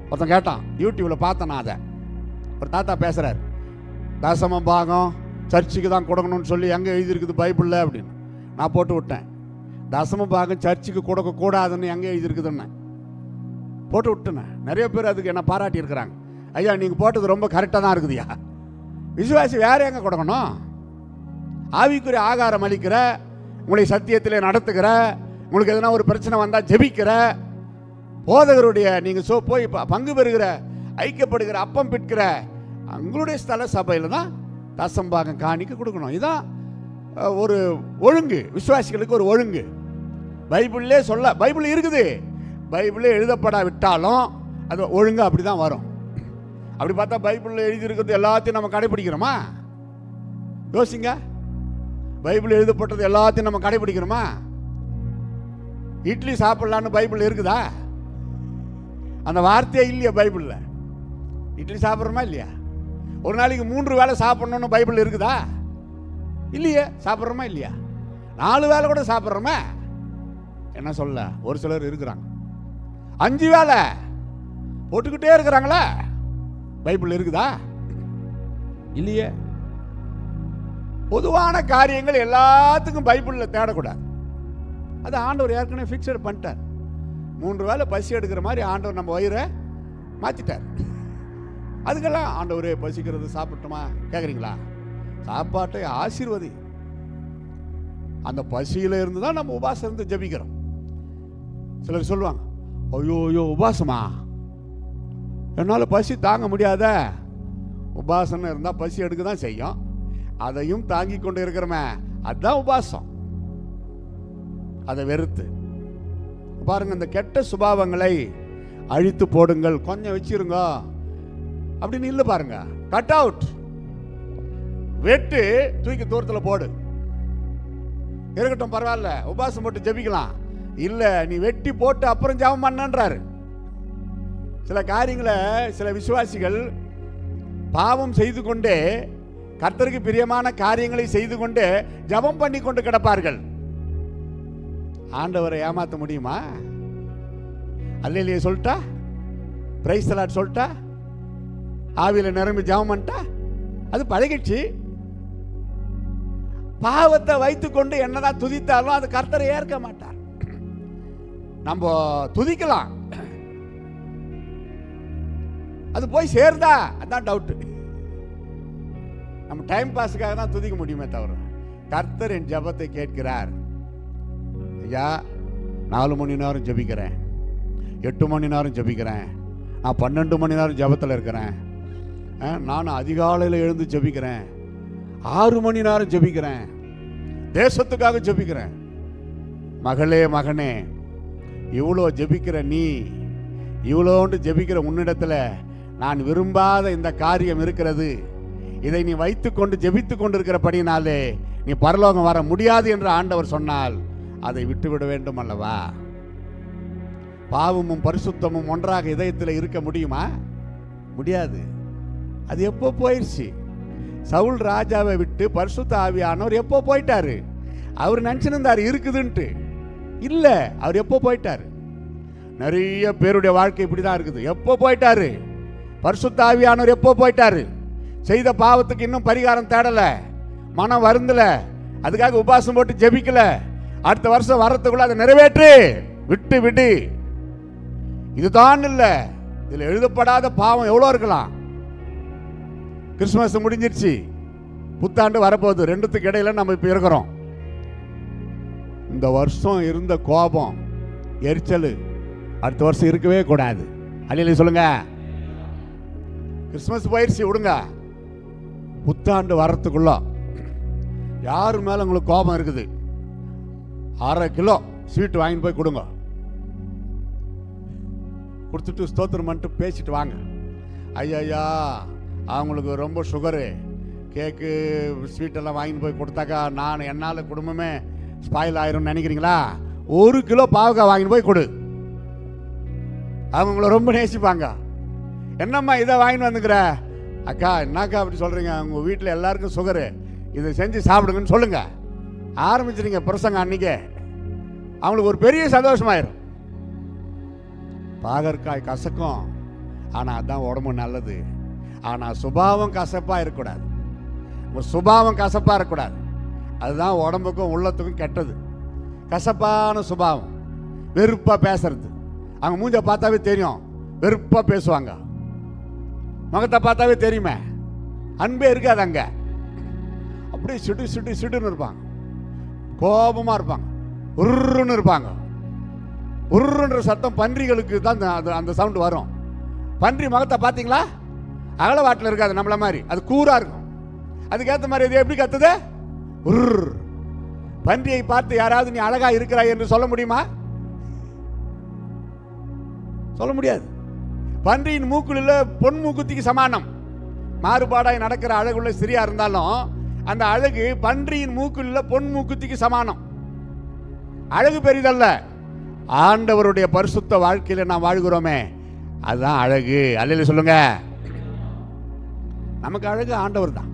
ஒருத்தன் கேட்டான், யூடியூப்பில் பார்த்தேன் நான். அதை ஒரு தாத்தா பேசுகிறார், தசம பாகம் சர்ச்சுக்கு தான் கொடுக்கணும்னு சொல்லி எங்கே எழுதியிருக்குது பைபிளில் அப்படின்னு. நான் போட்டு விட்டேன், தசம பாகம் சர்ச்சுக்கு கொடுக்கக்கூடாதுன்னு எங்கே எழுதியிருக்குதுன்னு போட்டு விட்டுனேன். நிறைய பேர் அதுக்கு என்ன பாராட்டி இருக்கிறாங்க. ஐயா நீங்கள் போட்டது ரொம்ப கரெக்டாக தான் இருக்குதுயா. விசுவாசி வேற எங்கே கொடுக்கணும்? ஆவிக்குரிய ஆகாரம் அளிக்கிற, உங்களை சத்தியத்தில் நடத்துகிற, உங்களுக்கு எதனா ஒரு பிரச்சனை வந்தால் ஜெபிக்கிற, போதகருடைய நீங்கள் போய் பங்கு பெறுகிற, ஐக்கியப்படுகிற, அப்பம் பிற்கிற உங்களுடைய ஸ்தல சபையில் தான் தசம்பாகம் காணிக்க கொடுக்கணும். இதுதான் ஒரு ஒழுங்கு, விசுவாசிகளுக்கு ஒரு ஒழுங்கு. பைபிள்லே சொல்ல, பைபிள் இருக்குது, பைபிளே எழுதப்படாவிட்டாலும் அது ஒழுங்கு அப்படி தான் வரும். அப்படி பார்த்தா பைபிளில் எழுதியிருக்கிறது எல்லாத்தையும் நம்ம கடைபிடிக்கிறோமா? யோசிங்க. பைபிள் எழுதப்பட்டது எல்லாத்தையும் நம்ம கடைபிடிக்கிறோமா? இட்லி சாப்பிடலான்னு பைபிள் இருக்குதா? அந்த வார்த்தையே இல்லையா பைபிளில்? இட்லி சாப்பிட்றோமா இல்லையா? ஒரு நாளைக்கு 3 வேளை சாப்பிடணும்னு பைபிள் இருக்குதா? இல்லையே. சாப்பிட்றோமா இல்லையா? 4 வேளை கூட சாப்பிட்றோமா? என்ன சொல்ல, ஒரு சிலர் இருக்கிறாங்க 5 வேளை போட்டுக்கிட்டே இருக்கிறாங்களா? பைபிள் இருக்குதா? இல்லையே. பொதுவான காரியங்கள் எல்லாத்துக்கும் பைபிளில் தேடக்கூடாது. அது ஆண்டவர் ஏற்கனவே ஃபிக்ஸட் பண்ணிட்டார். 3 வேளை பசி எடுக்கிற மாதிரி ஆண்டவர் நம்ம வயிறை மாற்றிட்டார். அதுக்கெல்லாம் ஆண்டவரே பசிக்கிறது சாப்பிட்டோமா கேட்குறீங்களா? சாப்பாட்டை ஆசீர்வதி. அந்த பசியில் இருந்து தான் நம்ம உபாசம் இருந்து ஜெபிக்கிறோம். சிலர் சொல்லுவாங்க, ஐயோ உபாசமா, என்னால் பசி தாங்க முடியாத. உபாசம் இருந்தால் பசி எடுக்க தான் செய்யும், அதையும் தாங்கி கொண்டு இருக்கிறோமே, அதுதான் உபாசம். அதை வெறுத்து பாருங்க, இந்த கெட்ட சுபாவங்களை அழித்து போடுங்கள், கொஞ்சம் வச்சிருங்க அப்படின்னு இல்லை பாருங்க. கட் அவுட், வெட்டு, தூக்கி தூரத்தில் போடு. இருக்கட்டும், பரவாயில்ல, உபாசம் போட்டு ஜெபிக்கலாம். இல்லை, நீ வெட்டி போட்டு அப்புறம் ஜெபம் பண்ணன்றாரு. சில காரியங்களை சில விசுவாசிகள் பாவம் செய்து கொண்டே, கர்த்தருக்கு பிரியமான காரியங்களை செய்து கொண்டு ஜெபம் பண்ணி கொண்டு கிடப்பார்கள். ஆண்டவரை ஏமாற்ற முடியுமா? அல்லேலூயா சொல்லிட்டா, பிரைஸ் தி லார்ட் சொல்லிட்டா, ஆவியில நிரம்பி ஜெபம் பண்ணிட்டா, அது பழகிடுச்சு. பாவத்தை வைத்துக்கொண்டு என்னதான் துதித்தாலும் அது கர்த்தரை ஏற்க மாட்டார். நம்ம துதிக்கலாம், அது போய் சேர்ந்தா அதான் டவுட். நம்ம டைம் பாஸுக்காக தான் துதிக்க முடியுமே தவிர, கர்த்தர் என் ஜெபத்தை கேட்கிறார். ஐயா 4 மணி நேரம் ஜெபிக்கிறேன், 8 மணி நேரம் ஜெபிக்கிறேன், நான் 12 மணி நேரம் ஜெபத்தில் இருக்கிறேன், நான் அதிகாலையில் எழுந்து ஜெபிக்கிறேன், 6 மணி நேரம் ஜெபிக்கிறேன், தேசத்துக்காக ஜெபிக்கிறேன். மகளே மகனே, இவ்வளோ ஜெபிக்கிற நீ, இவ்வளோண்டு ஜெபிக்கிற உன்னிடத்தில் நான் விரும்பாத இந்த காரியம் இருக்கிறது, இதை நீ வைத்துக்கொண்டு ஜெபித்து கொண்டிருக்கிறபடினாலே நீ பரலோகம் வர முடியாது என்று ஆண்டவர் சொன்னால் அதை விட்டுவிட வேண்டும் அல்லவா? பாவமும் பரிசுத்தமும் ஒன்றாக இதயத்தில் இருக்க முடியுமா? முடியாது. அது எப்போ போயிடுச்சு? சவுல் ராஜாவை விட்டு பரிசுத்த ஆவியானவர் எப்போ போயிட்டாரு? அவர் நினைச்சிருந்தார் இருக்குதுன்ட்டு. இல்லை, அவர் எப்போ போயிட்டாரு? நிறைய பேருடைய வாழ்க்கை இப்படிதான் இருக்குது. எப்போ போயிட்டாரு? பரிசுத்த ஆவியானவர் எப்போ போயிட்டாரு? செய்த பாவத்துக்கு இன்னும் பரிகாரம் தேடல, மனம் வருந்தல, அதுக்காக உபாசம் போட்டு ஜெபிக்கல. அடுத்த வருஷம் வரத்துக்குள்ள அதை நிறைவேற்று, விட்டு விடு. இதுதான் இல்லை, இதுல எழுதப்படாத பாவம் எவ்வளோ இருக்கலாம். கிறிஸ்துமஸ் முடிஞ்சிருச்சு, புத்தாண்டு வரப்போகுது, ரெண்டுத்துக்கு இடையில நம்ம இப்ப இருக்கிறோம். இந்த வருஷம் இருந்த கோபம், எரிச்சல் அடுத்த வருஷம் இருக்கவே கூடாது. அல்லேலூயா சொல்லுங்க. கிறிஸ்துமஸ் போயிடுச்சு, விடுங்க. புத்தாண்டு வரத்துக்குள்ள யாரு மேல உங்களுக்கு கோபம் இருக்குது, 1/2 கிலோ ஸ்வீட் வாங்கிட்டு போய் கொடுங்க. கொடுத்துட்டு ஸ்தோத்திரம் பண்ணிட்டு பேசிட்டு வாங்க. ஐயா அவங்களுக்கு ரொம்ப சுகரு, கேக்கு ஸ்வீட்டெல்லாம் வாங்கிட்டு போய் கொடுத்தாக்கா என்னால் குடும்பமே ஸ்பாயில் ஆயிரும்னு நினைக்கிறீங்களா? 1 கிலோ பாவக்காய் வாங்கிட்டு போய் கொடு. அவங்கள ரொம்ப நேசிப்பாங்க. என்னம்மா இதை வாங்கிட்டு வந்துக்கிற? அக்கா என்னக்கா அப்படி சொல்கிறீங்க? உங்கள் வீட்டில் எல்லாருக்கும் சுகரு, இதை செஞ்சு சாப்பிடுங்கன்னு சொல்லுங்க. ஆரம்பிச்சிருங்க பிரசங்க அன்னைக்கே. அவங்களுக்கு ஒரு பெரிய சந்தோஷமாயிரும். பாகற்காய் கசக்கும், ஆனால் அதுதான் உடம்பு நல்லது. ஆனால் சுபாவம் கசப்பாக இருக்கக்கூடாது. சுபாவம் கசப்பாக இருக்கக்கூடாது. அதுதான் உடம்புக்கும் உள்ளத்துக்கும் கெட்டது. கசப்பான சுபாவம், வெறுப்பாக பேசுறது. அவங்க மூஞ்ச பார்த்தாவே தெரியும், வெறுப்பாக பேசுவாங்க. முகத்தை பார்த்தாவே தெரியுமே, அன்பே இருக்காது அங்கே. அப்படியே சுடுன்னு இருப்பாங்க, கோபமாக இருப்பாங்க, உருன்னு இருப்பாங்க. உருன்ற சத்தம் பன்றிகளுக்கு தான் அந்த சவுண்டு வரும். பன்றி முகத்தை பார்த்தீங்களா? அகலவாட்டில் இருக்காது நம்மள மாதிரி, அது கூரா இருக்கும். அதுக்கேற்ற மாதிரி இது எப்படி கத்துது? உர். பன்றியை பார்த்து யாராவது நீ அழகா இருக்கிறாய் என்று சொல்ல முடியுமா? சொல்ல முடியாது. பன்றியின் மூக்குள்ள பொன் மூக்குத்திக்கு சமானம். மாறுபாடாய் நடக்கிற அழகுள்ள சிறியா இருந்தாலும் அந்த அழகு பன்றியின் மூக்குள்ள பொன் மூக்குத்திக்கு சமானம். அழகு பெரிதல்ல, ஆண்டவருடைய பரிசுத்த வாழ்க்கையில நாம் வாழ்கிறோமே அதுதான் அழகு. அல்லேலூயா சொல்லுங்க. நமக்கு அழகு ஆண்டவர் தான்.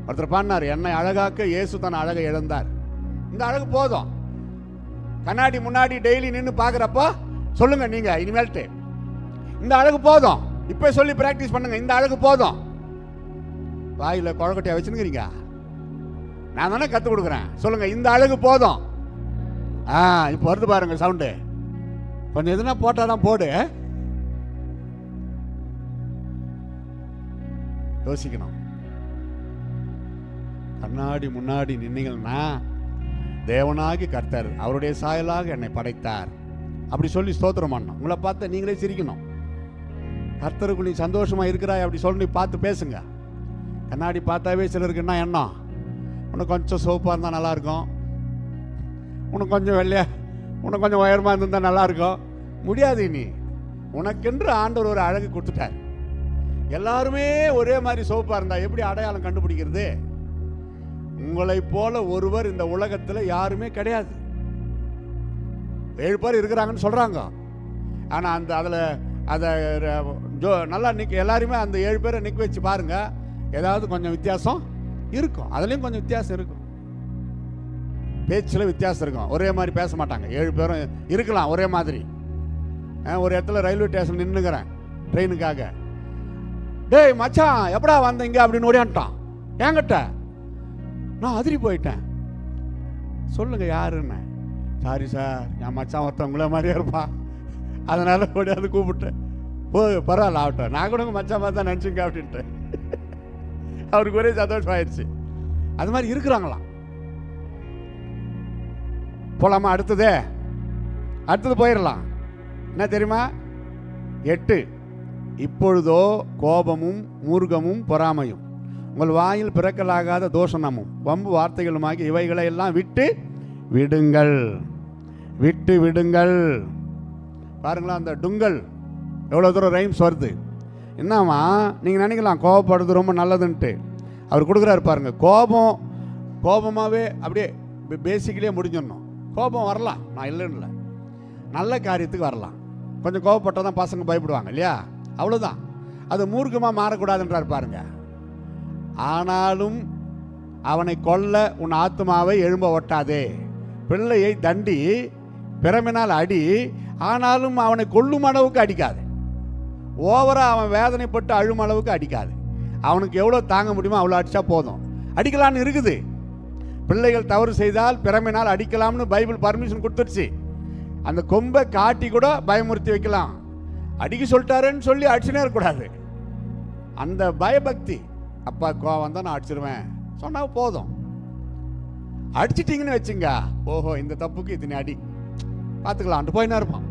ஒருத்தர் பாடினார், என்னை அழகாக்க இயேசு தன் அழகை இழந்தார். இந்த அழகு போதும். கண்ணாடி முன்னாடி டெய்லி நின்று பார்க்குறப்போ சொல்லுங்க, நீங்க இனிமேல்ட்டு இந்த அழகு போதும். இப்போ சொல்லி பிராக்டிஸ் பண்ணுங்க, இந்த அழகு போதும். வாயில குழக்கட்டையா வச்சுருக்கிறீங்க, நான் தானே கற்றுக் கொடுக்குறேன். சொல்லுங்க, இந்த அழகு போதும். இப்போ வருது பாருங்க சவுண்டு. கொஞ்சம் எதுனா போட்டாதான் போடு. யோசிக்கணும். கண்ணாடி முன்னாடி நின்னீங்கன்னா, தேவனாகி கர்த்தர் அவருடைய சாயலாக என்னை படைத்தார் அப்படி சொல்லி ஸ்தோத்திரம் பண்ணணும். உங்களை பார்த்து நீங்களே சிரிக்கணும். கர்த்தருக்கு நீ சந்தோஷமா இருக்கிறாய் அப்படி சொல்லி பார்த்து பேசுங்க. கண்ணாடி பார்த்தாவே சிலருக்கு என்ன எண்ணம்? உனக்கு கொஞ்சம் சோப்பாக இருந்தால் நல்லாயிருக்கும், உனக்கு கொஞ்சம் வெள்ளையா, உனக்கு கொஞ்சம் உயரமாக இருந்தால் நல்லாயிருக்கும். முடியாது. நீ உனக்கென்று ஆண்டவர் ஒரு அழகு கொடுத்துட்டார். எல்லாருமே ஒரே மாதிரி சோப்பாக இருந்தால் எப்படி அடையாளம் கண்டுபிடிக்கிறது? உங்களை போல ஒருவர் இந்த உலகத்தில் யாருமே கிடையாது. 7 பேர் இருக்கிறாங்கன்னு சொல்கிறாங்க. ஆனால் அதை நல்லா எல்லாருமே அந்த 7 பேரை நிற்க வச்சு பாருங்க, ஏதாவது கொஞ்சம் வித்தியாசம் இருக்கும். அதுலேயும் கொஞ்சம் வித்தியாசம் இருக்கும். பேச்சில் வித்தியாசம் இருக்கும். ஒரே மாதிரி பேச மாட்டாங்க. 7 பேரும் இருக்கலாம் ஒரே மாதிரி. ஒரு இடத்துல ரயில்வே ஸ்டேஷன் நின்றுக்கிறேன் ட்ரெயினுக்காக. டேய் மச்சான் எப்படா வந்தீங்க அப்படின்னு ஓடியான்ட்டான் என்கிட்ட. நான் அதிரி போயிட்டேன். சொல்லுங்க யாருன்னு. சாரி சார், என் மச்சான் ஒருத்தவங்கள மாதிரியே இருப்பான், அதனால ஓடியாந்து கூப்பிட்டேன். பரவாயில்ல ஆகட்டும், நான் கூட உங்கள் மச்சான் மாதிரி தான் நினச்சிங்க அப்படின்ட்டு அவருக்கு ஒரே சந்தோஷம் ஆயிடுச்சு. அது மாதிரி இருக்கிறாங்களாம். போலாமா? அடுத்தது போயிடலாம். என்ன தெரியுமா? 8. இப்பொழுதோ கோபமும் மூர்க்கமும் பொறாமையும் உங்கள் வாயில் பிறக்கலாகாத தோஷனமும் வம்பு வார்த்தைகளுமாகி இவைகளை எல்லாம் விட்டு விடுங்கள். பாருங்களா, அந்த டுங்கல் எவ்வளோ தூரம் ரைம்ஸ் வருது. என்னம்மா நீங்கள் நினைக்கலாம் கோபப்படுறது ரொம்ப நல்லதுன்ட்டு. அவர் கொடுக்குறாரு பாருங்க. கோபமாகவே அப்படியே பேசிக்கலியே முடிஞ்சிடணும். கோபம் வரலாம், நான் இல்லைன்னு இல்லை, நல்ல காரியத்துக்கு வரலாம். கொஞ்சம் கோபப்பட்டால் தான் பசங்க பயப்படுவாங்க இல்லையா? அவ்வளோதான். அது மூர்க்கமாக மாறக்கூடாதுன்றார் பாருங்க. ஆனாலும் அவனை கொல்ல உன் ஆத்மாவை எழும்ப ஒட்டாதே. பிள்ளையை தண்டி பிறமினால் அடி, ஆனாலும் அவனை கொல்லும் அளவுக்கு அடிக்காது. ஓவராக அவன் வேதனைப்பட்டு அழும் அளவுக்கு அடிக்காது. அவனுக்கு எவ்வளோ தாங்க முடியுமோ அவ்வளோ அடித்தா போதும். அடிக்கலான்னு இருக்குது. பிள்ளைகள் தவறு செய்தால் பிறமினால் அடிக்கலாம்னு பைபிள் பர்மிஷன் கொடுத்துருச்சு. அந்த கொம்பை காட்டி கூட பயமுறுத்தி வைக்கலாம். அடிக்க சொல்லிட்டாருன்னு சொல்லி அடிச்சுனே இருக்கக்கூடாது. அந்த பயபக்தி, அப்பா கோவம் தான் நான் அடிச்சிருவேன் சொன்னா போதும். அடிச்சிட்டிங்கன்னு வச்சுங்க, ஓஹோ இந்த தப்புக்கு இத்தனை அடி பார்த்துக்கலான்ட்டு போயின்னா இருப்பான்.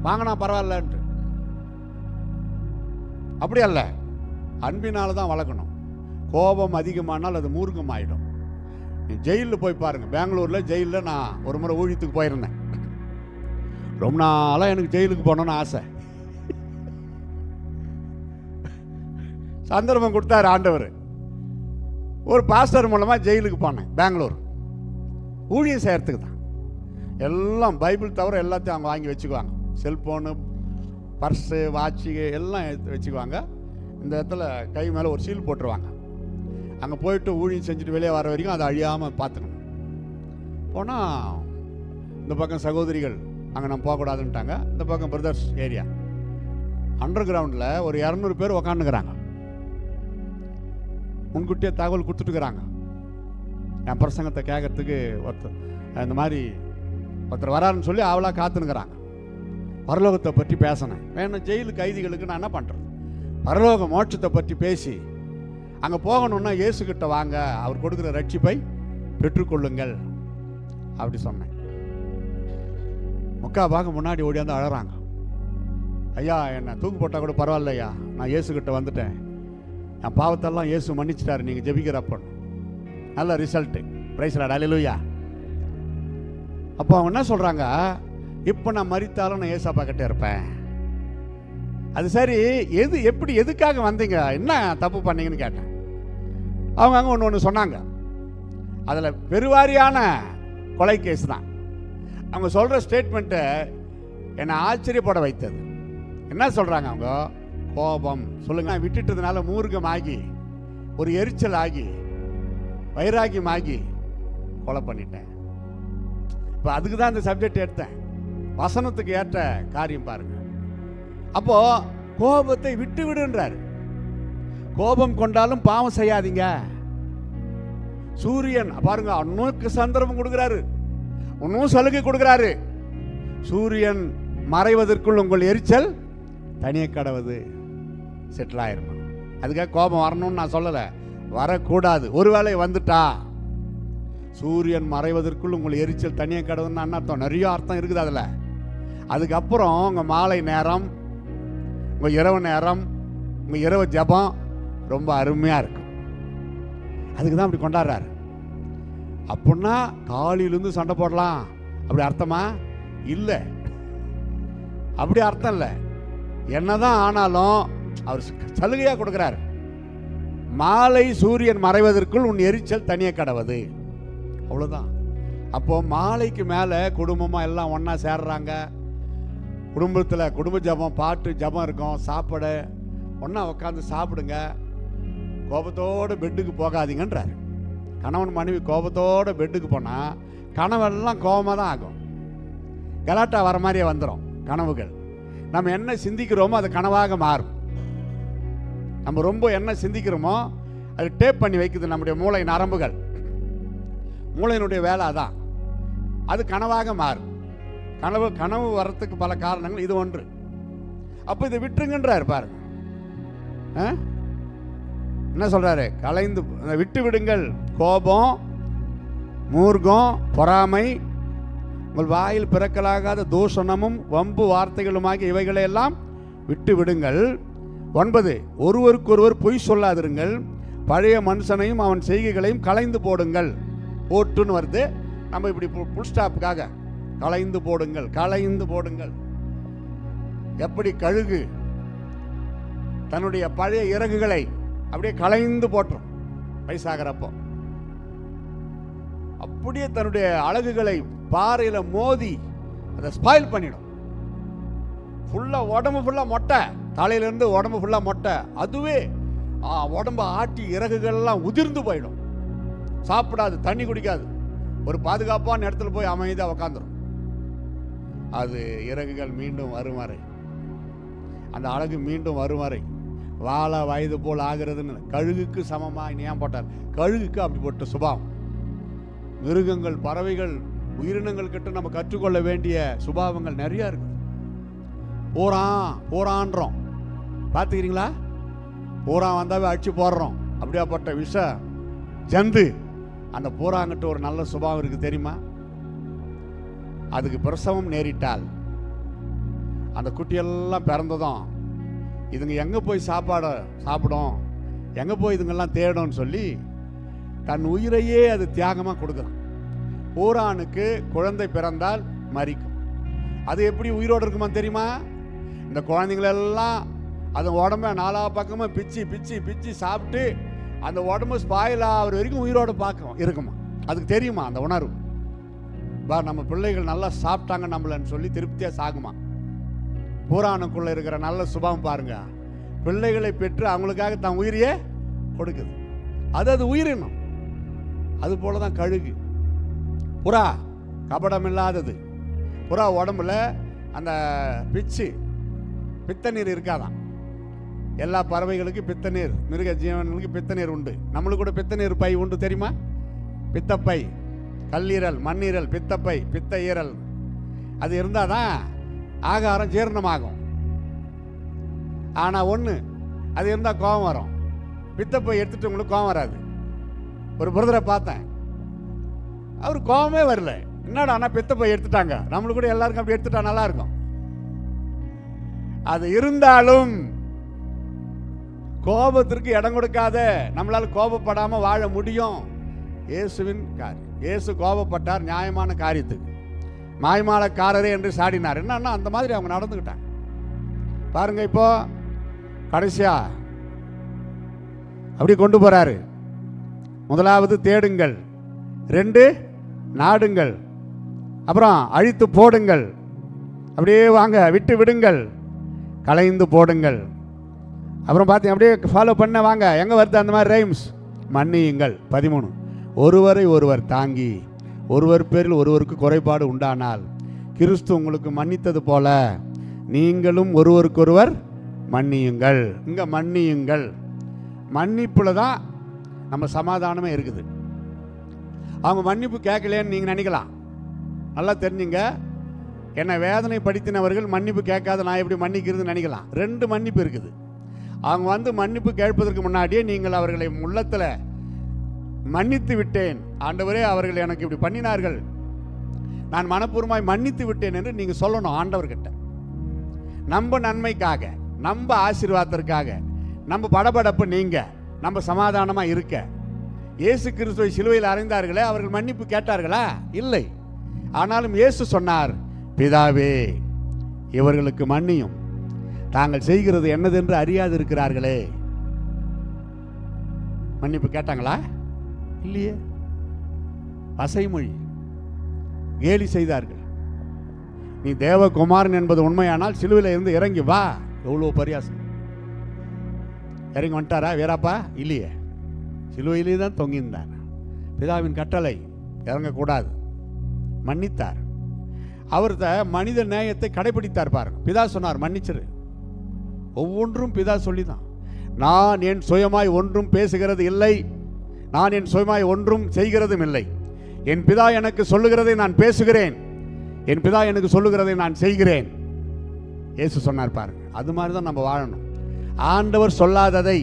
வாங்கினா பரவாயில்லன்ட்டு. அப்படி அல்ல, அன்பினால தான் வளர்க்கணும். கோபம் அதிகமானால் அது மூர்க்கம் ஆகிடும். ஜெயிலில் போய் பாருங்க. பெங்களூரில் ஜெயிலில் நான் ஒரு முறை ஊழியத்துக்கு போயிருந்தேன். ரொம்ப நாளாக எனக்கு ஜெயிலுக்கு போகணுன்னு ஆசை. சந்தர்ப்பம் கொடுத்தாரு ஆண்டவர். ஒரு பாஸ்டர் மூலமாக ஜெயிலுக்கு போனேன், பெங்களூர். ஊழியம் செய்கிறதுக்கு தான். எல்லாம் பைபிள் தவிர எல்லாத்தையும் அவங்க வாங்கி வச்சுக்குவாங்க. செல்ஃபோனு, பர்ஸு, வாட்சு எல்லாம் எடுத்து வச்சுக்குவாங்க. இந்த இடத்துல கை மேலே ஒரு சீல் போட்டுருவாங்க. அங்கே போயிட்டு ஊழியம் செஞ்சுட்டு வெளியே வர வரைக்கும் அதை அழியாமல் பார்த்துக்கணும். போனால் இந்த பக்கம் சகோதரிகள் அங்கே நம்ம போகக்கூடாதுன்ட்டாங்க. இந்த பக்கம் பிரதர்ஸ் ஏரியா அண்டர் கிரவுண்டில் ஒரு 200 பேர் உக்காந்துக்கிறாங்க. முன்கூட்டியே தகவல் கொடுத்துட்டுக்கிறாங்க. என் பிரசங்கத்தை கேட்கறதுக்கு இந்த மாதிரி ஒருத்தர் வராருன்னு சொல்லி அவளாக காத்துனுக்கிறாங்க. பரலோகத்தை பற்றி பேசினேன். வேணும் ஜெயிலு கைதிகளுக்கு நான் என்ன பண்ணுறது? பரலோக மோட்சத்தை பற்றி பேசி அங்கே போகணுன்னா இயேசுக்கிட்ட வாங்க, அவர் கொடுக்குற ரட்சிப்பை பெற்றுக்கொள்ளுங்கள் அப்படி சொன்னேன். முக்காபாக முன்னாடி ஓடியாந்து அழறாங்க. ஐயா, என்னை தூக்கு போட்டால் கூட பரவாயில்லையா, நான் இயேசுக்கிட்ட வந்துட்டேன், என் பாவத்தெல்லாம் இயேசு மன்னிச்சிட்டாரு, நீங்கள் ஜெபிக்கிறப்ப. நல்ல ரிசல்ட்டு. பிரைஸ் லார்ட், அல்லேலூயா. அப்போ அவங்க என்ன சொல்கிறாங்க, இப்போ நான் மரித்தாலும் நான் ஏசப்பா கிட்டே இருப்பேன். அது சரி, எப்படி எதுக்காக வந்தீங்க, என்ன தப்பு பண்ணீங்கன்னு கேட்டேன். அவங்க அங்கே ஒன்று சொன்னாங்க. அதில் பெருவாரியான கொலை கேஸ் தான். அவங்க சொல்கிற ஸ்டேட்மெண்ட்டை என்னை ஆச்சரியப்பட வைத்தது. என்ன சொல்கிறாங்க அவங்க? கோபம் சொல்லுங்க, விட்டுட்டதுனால மூர்க்கமாகி ஒரு எரிச்சல் ஆகி வைராகியமாகி கொலை பண்ணிட்டேன். இப்போ அதுக்கு தான் இந்த சப்ஜெக்ட் எடுத்தேன். வசனத்துக்கு ஏற்ற காரியம் பாருங்க. அப்போ கோபத்தை விட்டு விடுன்றாரு. கோபம் கொண்டாலும் பாவம் செய்யாதீங்க. சூரியன் பாருங்க, அன்னுக்கு சந்தர்ப்பம் கொடுக்கிறாரு, இன்னும் சலுகை கொடுக்கிறாரு. சூரியன் மறைவதற்குள் உங்கள் எரிச்சல் தனியே கடவுது செட்டில் ஆயிரும். அதுக்காக கோபம் வரணும்னு நான் சொல்லலை, வரக்கூடாது. ஒருவேளை வந்துட்டா சூரியன் மறைவதற்குள் உங்கள் எரிச்சல் தனியே கடவுதுன்னு அர்த்தம். நிறைய அர்த்தம் இருக்குது அதில். அதுக்கப்புறம் உங்கள் மாலை நேரம், உங்கள் இரவு நேரம், உங்கள் இரவு ஜபம் ரொம்ப அருமையாக இருக்கும். அதுக்கு தான் அப்படி கொண்டாடுறாரு. அப்படின்னா காலையிலேருந்து சண்டை போடலாம் அப்படி அர்த்தமா? இல்லை, அப்படி அர்த்தம் இல்லை. என்னதான் ஆனாலும் அவர் சலுகையாக கொடுக்குறாரு. மாலை சூரியன் மறைவதற்குள் உன் எரிச்சல் தனியே கடவுது, அவ்வளோதான். அப்போ மாலைக்கு மேலே குடும்பமாக எல்லாம் ஒன்றா சேர்றாங்க. குடும்பத்தில் குடும்ப ஜபம், பாட்டு ஜபம் இருக்கும், சாப்பாடு ஒன்றா உட்காந்து சாப்பிடுங்க. கோபத்தோடு பெட்டுக்கு போகாதீங்கன்றார். கணவன் மனைவி கோபத்தோடு பெட்டுக்கு போனால் கனவெல்லாம் கோபமாக தான் ஆகும். கலாட்டா வர மாதிரியே வந்துடும் கனவுகள். நம்ம என்ன சிந்திக்கிறோமோ அது கனவாக மாறும். நம்ம ரொம்ப என்ன சிந்திக்கிறோமோ அது டேப் பண்ணி வைக்குது நம்முடைய மூளை நரம்புகள். மூளையினுடைய வேலை அதான், அது கனவாக மாறும். கனவு வர்றதுக்கு பல காரணங்கள், இது ஒன்று. அப்போ இதை விட்டுருங்கன்றார் பாருங்க. என்ன சொல்றாரு? கலைந்து விட்டு விடுங்கள் கோபம், மூர்க்கம், பொறாமை, உங்கள் வாயில் பிறக்கலாகாத தூஷணமும் வம்பு வார்த்தைகளுமாகிய இவைகளை எல்லாம் விட்டு விடுங்கள். 9, ஒருவருக்கொருவர் பொய் சொல்லாதிருங்கள், பழைய மனுஷனையும் அவன் செய்கைகளையும் கலைந்து போடுங்கள். போட்டுன்னு வருது, நம்ம இப்படி புல் ஸ்டாப்புக்காக கலைந்து போடுங்கள், கலைந்து போடுங்கள். எப்படி கழுகு தன்னுடைய பழைய இறகுகளை அப்படியே கலைந்து போட்டுரும் வயசாகிறப்போ, அப்படியே தன்னுடைய அழகுகளை பாறையில மோதி அதை ஸ்பாயில் பண்ணிடும். ஃபுல்லா உடம்பு ஃபுல்லா மொட்டை, தலையிலிருந்து உடம்பு ஃபுல்லா மொட்டை. அதுவே உடம்பு ஆட்டி இறகுகள்லாம் உதிர்ந்து போயிடும். சாப்பிடாது, தண்ணி குடிக்காது, ஒரு பாதுகாப்பான இடத்துல போய் அமைதியாக உக்காந்துரும். அது இறகுகள் மீண்டும் வரும் வரை, அந்த அழகு மீண்டும் வரும் வரை, வாழ வயது போல் ஆகிறதுன்னு கழுகுக்கு சமமாக ஏன் போட்டார்? கழுகுக்கு அப்படிப்பட்ட சுபாவம். மிருகங்கள், பறவைகள், உயிரினங்கள் கிட்ட நம்ம கற்றுக்கொள்ள வேண்டிய சுபாவங்கள் நிறைய இருக்கு. போறான்றோம், பார்த்துக்கிறீங்களா? பூரான் வந்தாவே அடிச்சு போடுறோம். அப்படியாப்பட்ட விஷ ஜந்து அந்த பூராங்கிட்ட ஒரு நல்ல சுபாவம் இருக்கு தெரியுமா? அதுக்கு பிரசவம் நேரிட்டால், அந்த குட்டியெல்லாம் பிறந்ததும் இதுங்க எங்கே போய் சாப்பிடும், எங்கே போய் இதுங்கெல்லாம் தேடும்னு சொல்லி தன் உயிரையே அது தியாகமாக கொடுக்குறான். பூரானுக்கு குழந்தை பிறந்தால் மரிக்கும். அது எப்படி உயிரோடு இருக்குமா தெரியுமா? இந்த குழந்தைங்களெல்லாம் அது உடம்ப நாலா பக்கமாக பிச்சு பிச்சு பிச்சு சாப்பிட்டு அந்த உடம்பு ஸ்பாயில் ஆகிற வரைக்கும் உயிரோடு பார்க்கும் இருக்குமா, அதுக்கு தெரியுமா அந்த உணர்வு. நம்ம பிள்ளைகள் நல்லா சாப்பிட்டாங்க நம்மளன்னு சொல்லி திருப்தியாக சாகுமா. புராணுக்குள்ளே இருக்கிற நல்ல சுபாவம் பாருங்க, பிள்ளைகளை பெற்று அவங்களுக்காக தான் உயிரையே கொடுக்குது. அது உயிரினம். அது போல தான் கழுகு. புறா கபடம் இல்லாதது. புறா உடம்புல அந்த பித்த நீர் இருக்காதான். எல்லா பறவைகளுக்கு பித்த நீர், மிருக ஜீவன்களுக்கு பித்த நீர் உண்டு. நம்மளுக்கு கூட பித்த நீர் பை உண்டு தெரியுமா? பித்தப்பை, கல்லீரல், மண்ணீரல், பித்தப்பை, பித்த ஈரல். அது இருந்தால் தான் ஆகாரம் ஜீரணமாகும். ஆனால் ஒன்று, அது இருந்தால் கோபம் வரும். பித்தப்பை எடுத்துட்டு உங்களுக்கு கோபம் வராது. ஒரு பிரதரை பார்த்தேன், அவர் கோபமே வரல. என்னடா ஆனால் பித்தப்பை எடுத்துட்டாங்க. நம்மளுக்கு கூட எல்லாருக்கும் அப்படி எடுத்துட்டா நல்லா இருக்கும். அது இருந்தாலும் கோபத்திற்கு இடம் கொடுக்காத, நம்மளால கோபப்படாம வாழ முடியும். இயேசுவின் காரியம். இயேசு கோபப்பட்டார் நியாயமான காரியத்துக்கு. மாய்மாலக்காரரே என்று சாடினார். என்னன்னா அந்த மாதிரி அவங்க நடந்துக்கிட்டாங்க பாருங்க. இப்போ கடைசியா அப்படி கொண்டு போறாரு. முதலாவது தேடுங்கள், 2 நாடுங்கள், அப்புறம் அழித்து போடுங்கள், அப்படியே வாங்க விட்டு விடுங்கள், கலைந்து போடுங்கள். அப்புறம் பார்த்தீங்க அப்படியே ஃபாலோ பண்ண வாங்க. எங்கே வருது அந்த மாதிரி ரைம்ஸ்? மன்னியுங்கள் 13. ஒருவரை ஒருவர் தாங்கி ஒருவர் பேரில் ஒருவருக்கு குறைபாடு உண்டானால் கிறிஸ்து உங்களுக்கு மன்னித்தது போல நீங்களும் ஒருவருக்கொருவர் மன்னியுங்கள். இங்கே மன்னியுங்கள். மன்னிப்பில் தான் நம்ம சமாதானமே இருக்குது. அவங்க மன்னிப்பு கேட்கலேன்னு நீங்கள் நினைக்கலாம். நல்லா தெரிஞ்சுங்க, என்னை வேதனைப்படுத்தினவர்கள் மன்னிப்பு கேட்காத நான் எப்படி மன்னிக்கிறதுன்னு நினைக்கலாம். 2 மன்னிப்பு இருக்குது. அவங்க மன்னிப்பு கேட்பதற்கு முன்னாடியே நீங்கள் அவர்களை உள்ளத்தில் மன்னித்து விட்டேன் ஆண்டவரே, அவர்கள் எனக்கு இப்படி பண்ணினார்கள், நான் மனப்பூர்வமாய் மன்னித்து விட்டேன் என்று நீங்கள் சொல்லணும் ஆண்டவர்கிட்ட. நம்ம நன்மைக்காக, நம்ம ஆசீர்வாதத்திற்காக, நம்ம படபடப்பு நீங்க, நம்ம சமாதானமாக இருக்க. இயேசு கிறிஸ்துவை சிலுவையில் அறைந்தார்களே, அவர்கள் மன்னிப்பு கேட்டார்களா? இல்லை. ஆனாலும் இயேசு சொன்னார், பிதாவே இவர்களுக்கு மன்னியும், தாங்கள் செய்கிறது என்னதென்று அறியாது இருக்கிறார்களே. மன்னிப்பு கேட்டாங்களா? இல்லையே. அசைமொழி, கேலி செய்தார்கள். நீ தேவகுமாரன் என்பது உண்மையானால் சிலுவையில் இருந்து இறங்கி வா. எவ்வளோ பரியாசம். இறங்கி வந்துட்டாரா வீராப்பா? இல்லையே, சிலுவையிலே தான் தொங்கியிருந்தார். பிதாவின் கட்டளை இறங்கக்கூடாது. மன்னித்தார். அவர்த மனித நேயத்தை கடைபிடித்தார் பாருங்க. பிதா சொன்னார் மன்னிச்சிரு. ஒவ்வொன்றும் பிதா சொல்லிதான். நான் என் சுயமாய் ஒன்றும் பேசுகிறது இல்லை, நான் என் சுயமாய் ஒன்றும் செய்கிறதும் இல்லை. என் பிதா எனக்கு சொல்லுகிறதை நான் பேசுகிறேன், என் பிதா எனக்கு சொல்லுகிறதை நான் செய்கிறேன். இயேசு சொன்னார் பாருங்க. அது மாதிரி தான் நம்ம வாழணும். ஆண்டவர் சொல்லாததை,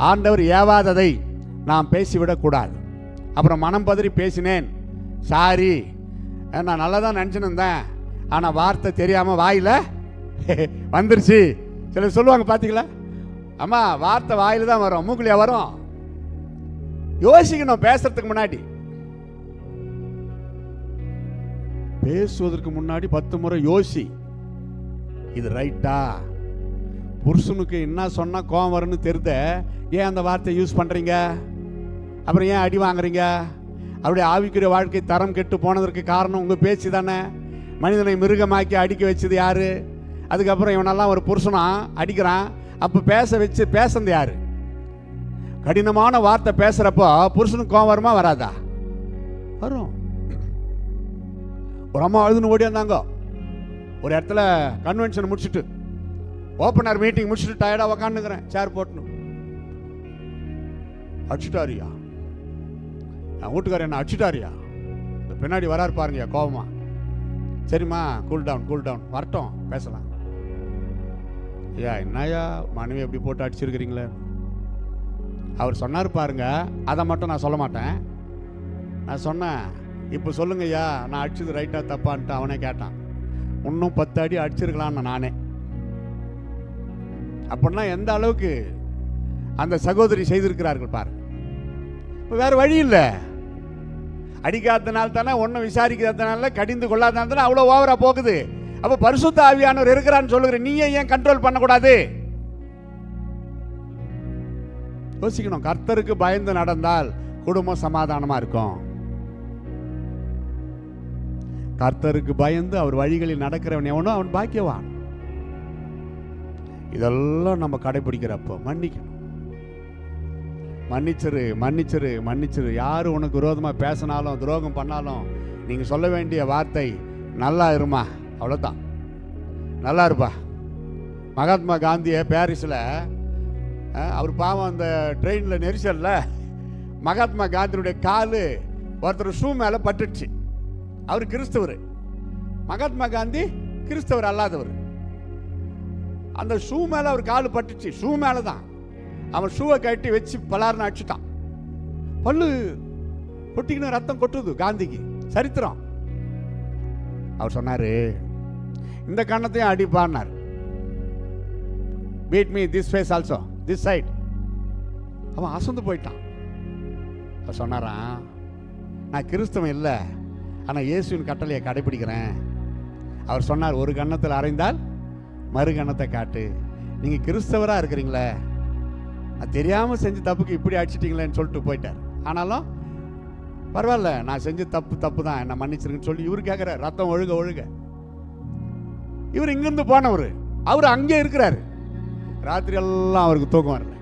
ஆண்டவர் ஏவாததை நாம் பேசிவிடக்கூடாது. அப்புறம் மனம் பதறி பேசினேன், சாரி, நான் நல்லா தான் நினச்சின்னு இருந்தேன், ஆனால் வார்த்தை தெரியாமல் வாயில் வந்துருச்சு. சிலர் சொல்லுவாங்க பார்த்தீங்களா, அம்மா வார்த்தை வாயில் தான் வரும், மூக்குலையா வரும்? யோசிக்கணும் பேசுறதுக்கு முன்னாடி. பேசுவதற்கு முன்னாடி 10 முறை யோசி, இது ரைட்டா? புருஷனுக்கு என்ன சொன்னா கோவம் வரும்னு தெரிந்த ஏன் அந்த வார்த்தையை யூஸ் பண்றீங்க? அப்புறம் ஏன் அடி வாங்குறீங்க? அப்படியே ஆவிக்குரிய வாழ்க்கை தரம் கெட்டு போனதற்கு காரணம் உங்க பேச்சு தானே. மனிதனை மிருகமாக்கி அடிக்க வச்சது யாரு? அதுக்கப்புறம் இவனெல்லாம் ஒரு புருஷனா அடிக்கிறான். அப்போ பேசந்து யாரு? கடினமான வார்த்தை பேசுறப்போ புருஷனுக்கு கோவம் வருமா வராதா? வரும். ஒரு அம்மா அழுதுன்னு ஓடி வந்தாங்க. ஒரு இடத்துல கன்வென்ஷன் முடிச்சுட்டு, ஓப்பனர் மீட்டிங் முடிச்சுட்டு டயர்டா உக்காந்துக்கிறேன், சேர் போட்டுன்னு. அடிச்சுட்டாரியா என் வீட்டுக்காரர், என்ன அடிச்சுட்டாரியா? பின்னாடி வராரு பாருங்க கோபமா. சரிம்மா, கூல் டவுன் வரட்டும் பேசலாம். ஐயா என்னையா மனைவி எப்படி போட்டு அடிச்சிருக்கிறீங்களே? அவர் சொன்னார் பாருங்க, அதை மட்டும் நான் சொல்ல மாட்டேன். நான் சொன்னேன், இப்போ சொல்லுங்க ஐயா, நான் அடிச்சது ரைட்டா தப்பான்ட்டு அவனே கேட்டான். இன்னும் 10 அடி அடிச்சிருக்கலான்னு நானே. அப்படின்னா எந்த அளவுக்கு அந்த சகோதரி செய்திருக்கிறார்கள் பாருங்க. இப்போ வேற வழி இல்லை. அடிக்காதனால தானே, ஒன்றும் விசாரிக்காதனால, கடிந்து கொள்ளாதனால தானே அவ்வளோ ஓவரா போகுது. அப்போ பரிசுத்த ஆவியானவர் இருக்கிறான்னு சொல்லுகிற நீயே ஏன் கண்ட்ரோல் பண்ணக்கூடாது? யோசிக்கணும். கர்த்தருக்கு பயந்து நடந்தால் குடும்பம் சமாதானமா இருக்கும். கர்த்தருக்கு பயந்து அவர் வழிகளில் நடக்கிறவன் எவனோ அவன் பாக்கியவான். இதெல்லாம் நம்ம கடைபிடிக்கிறப்போ மன்னிக்கணும். மன்னிச்சிரு மன்னிச்சிரு மன்னிச்சிரு. யாரு உனக்கு விரோதமாக பேசினாலும் துரோகம் பண்ணாலும் நீங்கள் சொல்ல வேண்டிய வார்த்தை நல்லா இருமா, அவ்வளோதான். நல்லா இருப்பா. மகாத்மா காந்தியை பாரிஸில் அவர் பாவம் அந்த ட்ரெயினில் நெரிசலில் மகாத்மா காந்தியுடைய காலு ஒருத்தர் ஷூ மேலே பட்டுடுச்சு. அவர் கிறிஸ்தவர், மகாத்மா காந்தி கிறிஸ்தவர் அல்லாதவர். அந்த ஷூ மேலே அவர் காலு பட்டுச்சு, ஷூ மேலே தான். அவன் ஷூவை கட்டி வச்சு பலார்னு அடிச்சுட்டான். பல்லு கொட்டிக்கின்னு ரத்தம் கொட்டுது காந்திக்கு. சரித்திரம். அவர் சொன்னாரு, இந்த கண்ணத்தையும் அடிப்பான்னார். Beat me this face also, this side. அவன் அசந்து போயிட்டான். அவர் சொன்னாரான், நான் கிறிஸ்தவன் இல்லை, ஆனால் இயேசுவின் கட்டளையை கடைபிடிக்கிறேன். அவர் சொன்னார், ஒரு கன்னத்தில் அறைந்தால் மறு கன்னத்தை காட்டு. நீங்கள் கிறிஸ்தவராக இருக்கிறீங்களே, நான் தெரியாமல் செஞ்ச தப்புக்கு இப்படி அடிச்சிட்டிங்களேன்னு சொல்லிட்டு போயிட்டார். ஆனாலும் பரவாயில்ல, நான் செஞ்ச தப்பு தான், என்ன மன்னிச்சிருக்குன்னு சொல்லி இவர் கேட்குறாரு. ரத்தம் ஒழுக ஒழுக இவர் இங்கிருந்து போனவர், அவர் அங்கே இருக்கிறாரு. ராத்திரி எல்லாம் அவருக்கு தூக்கம் வரல.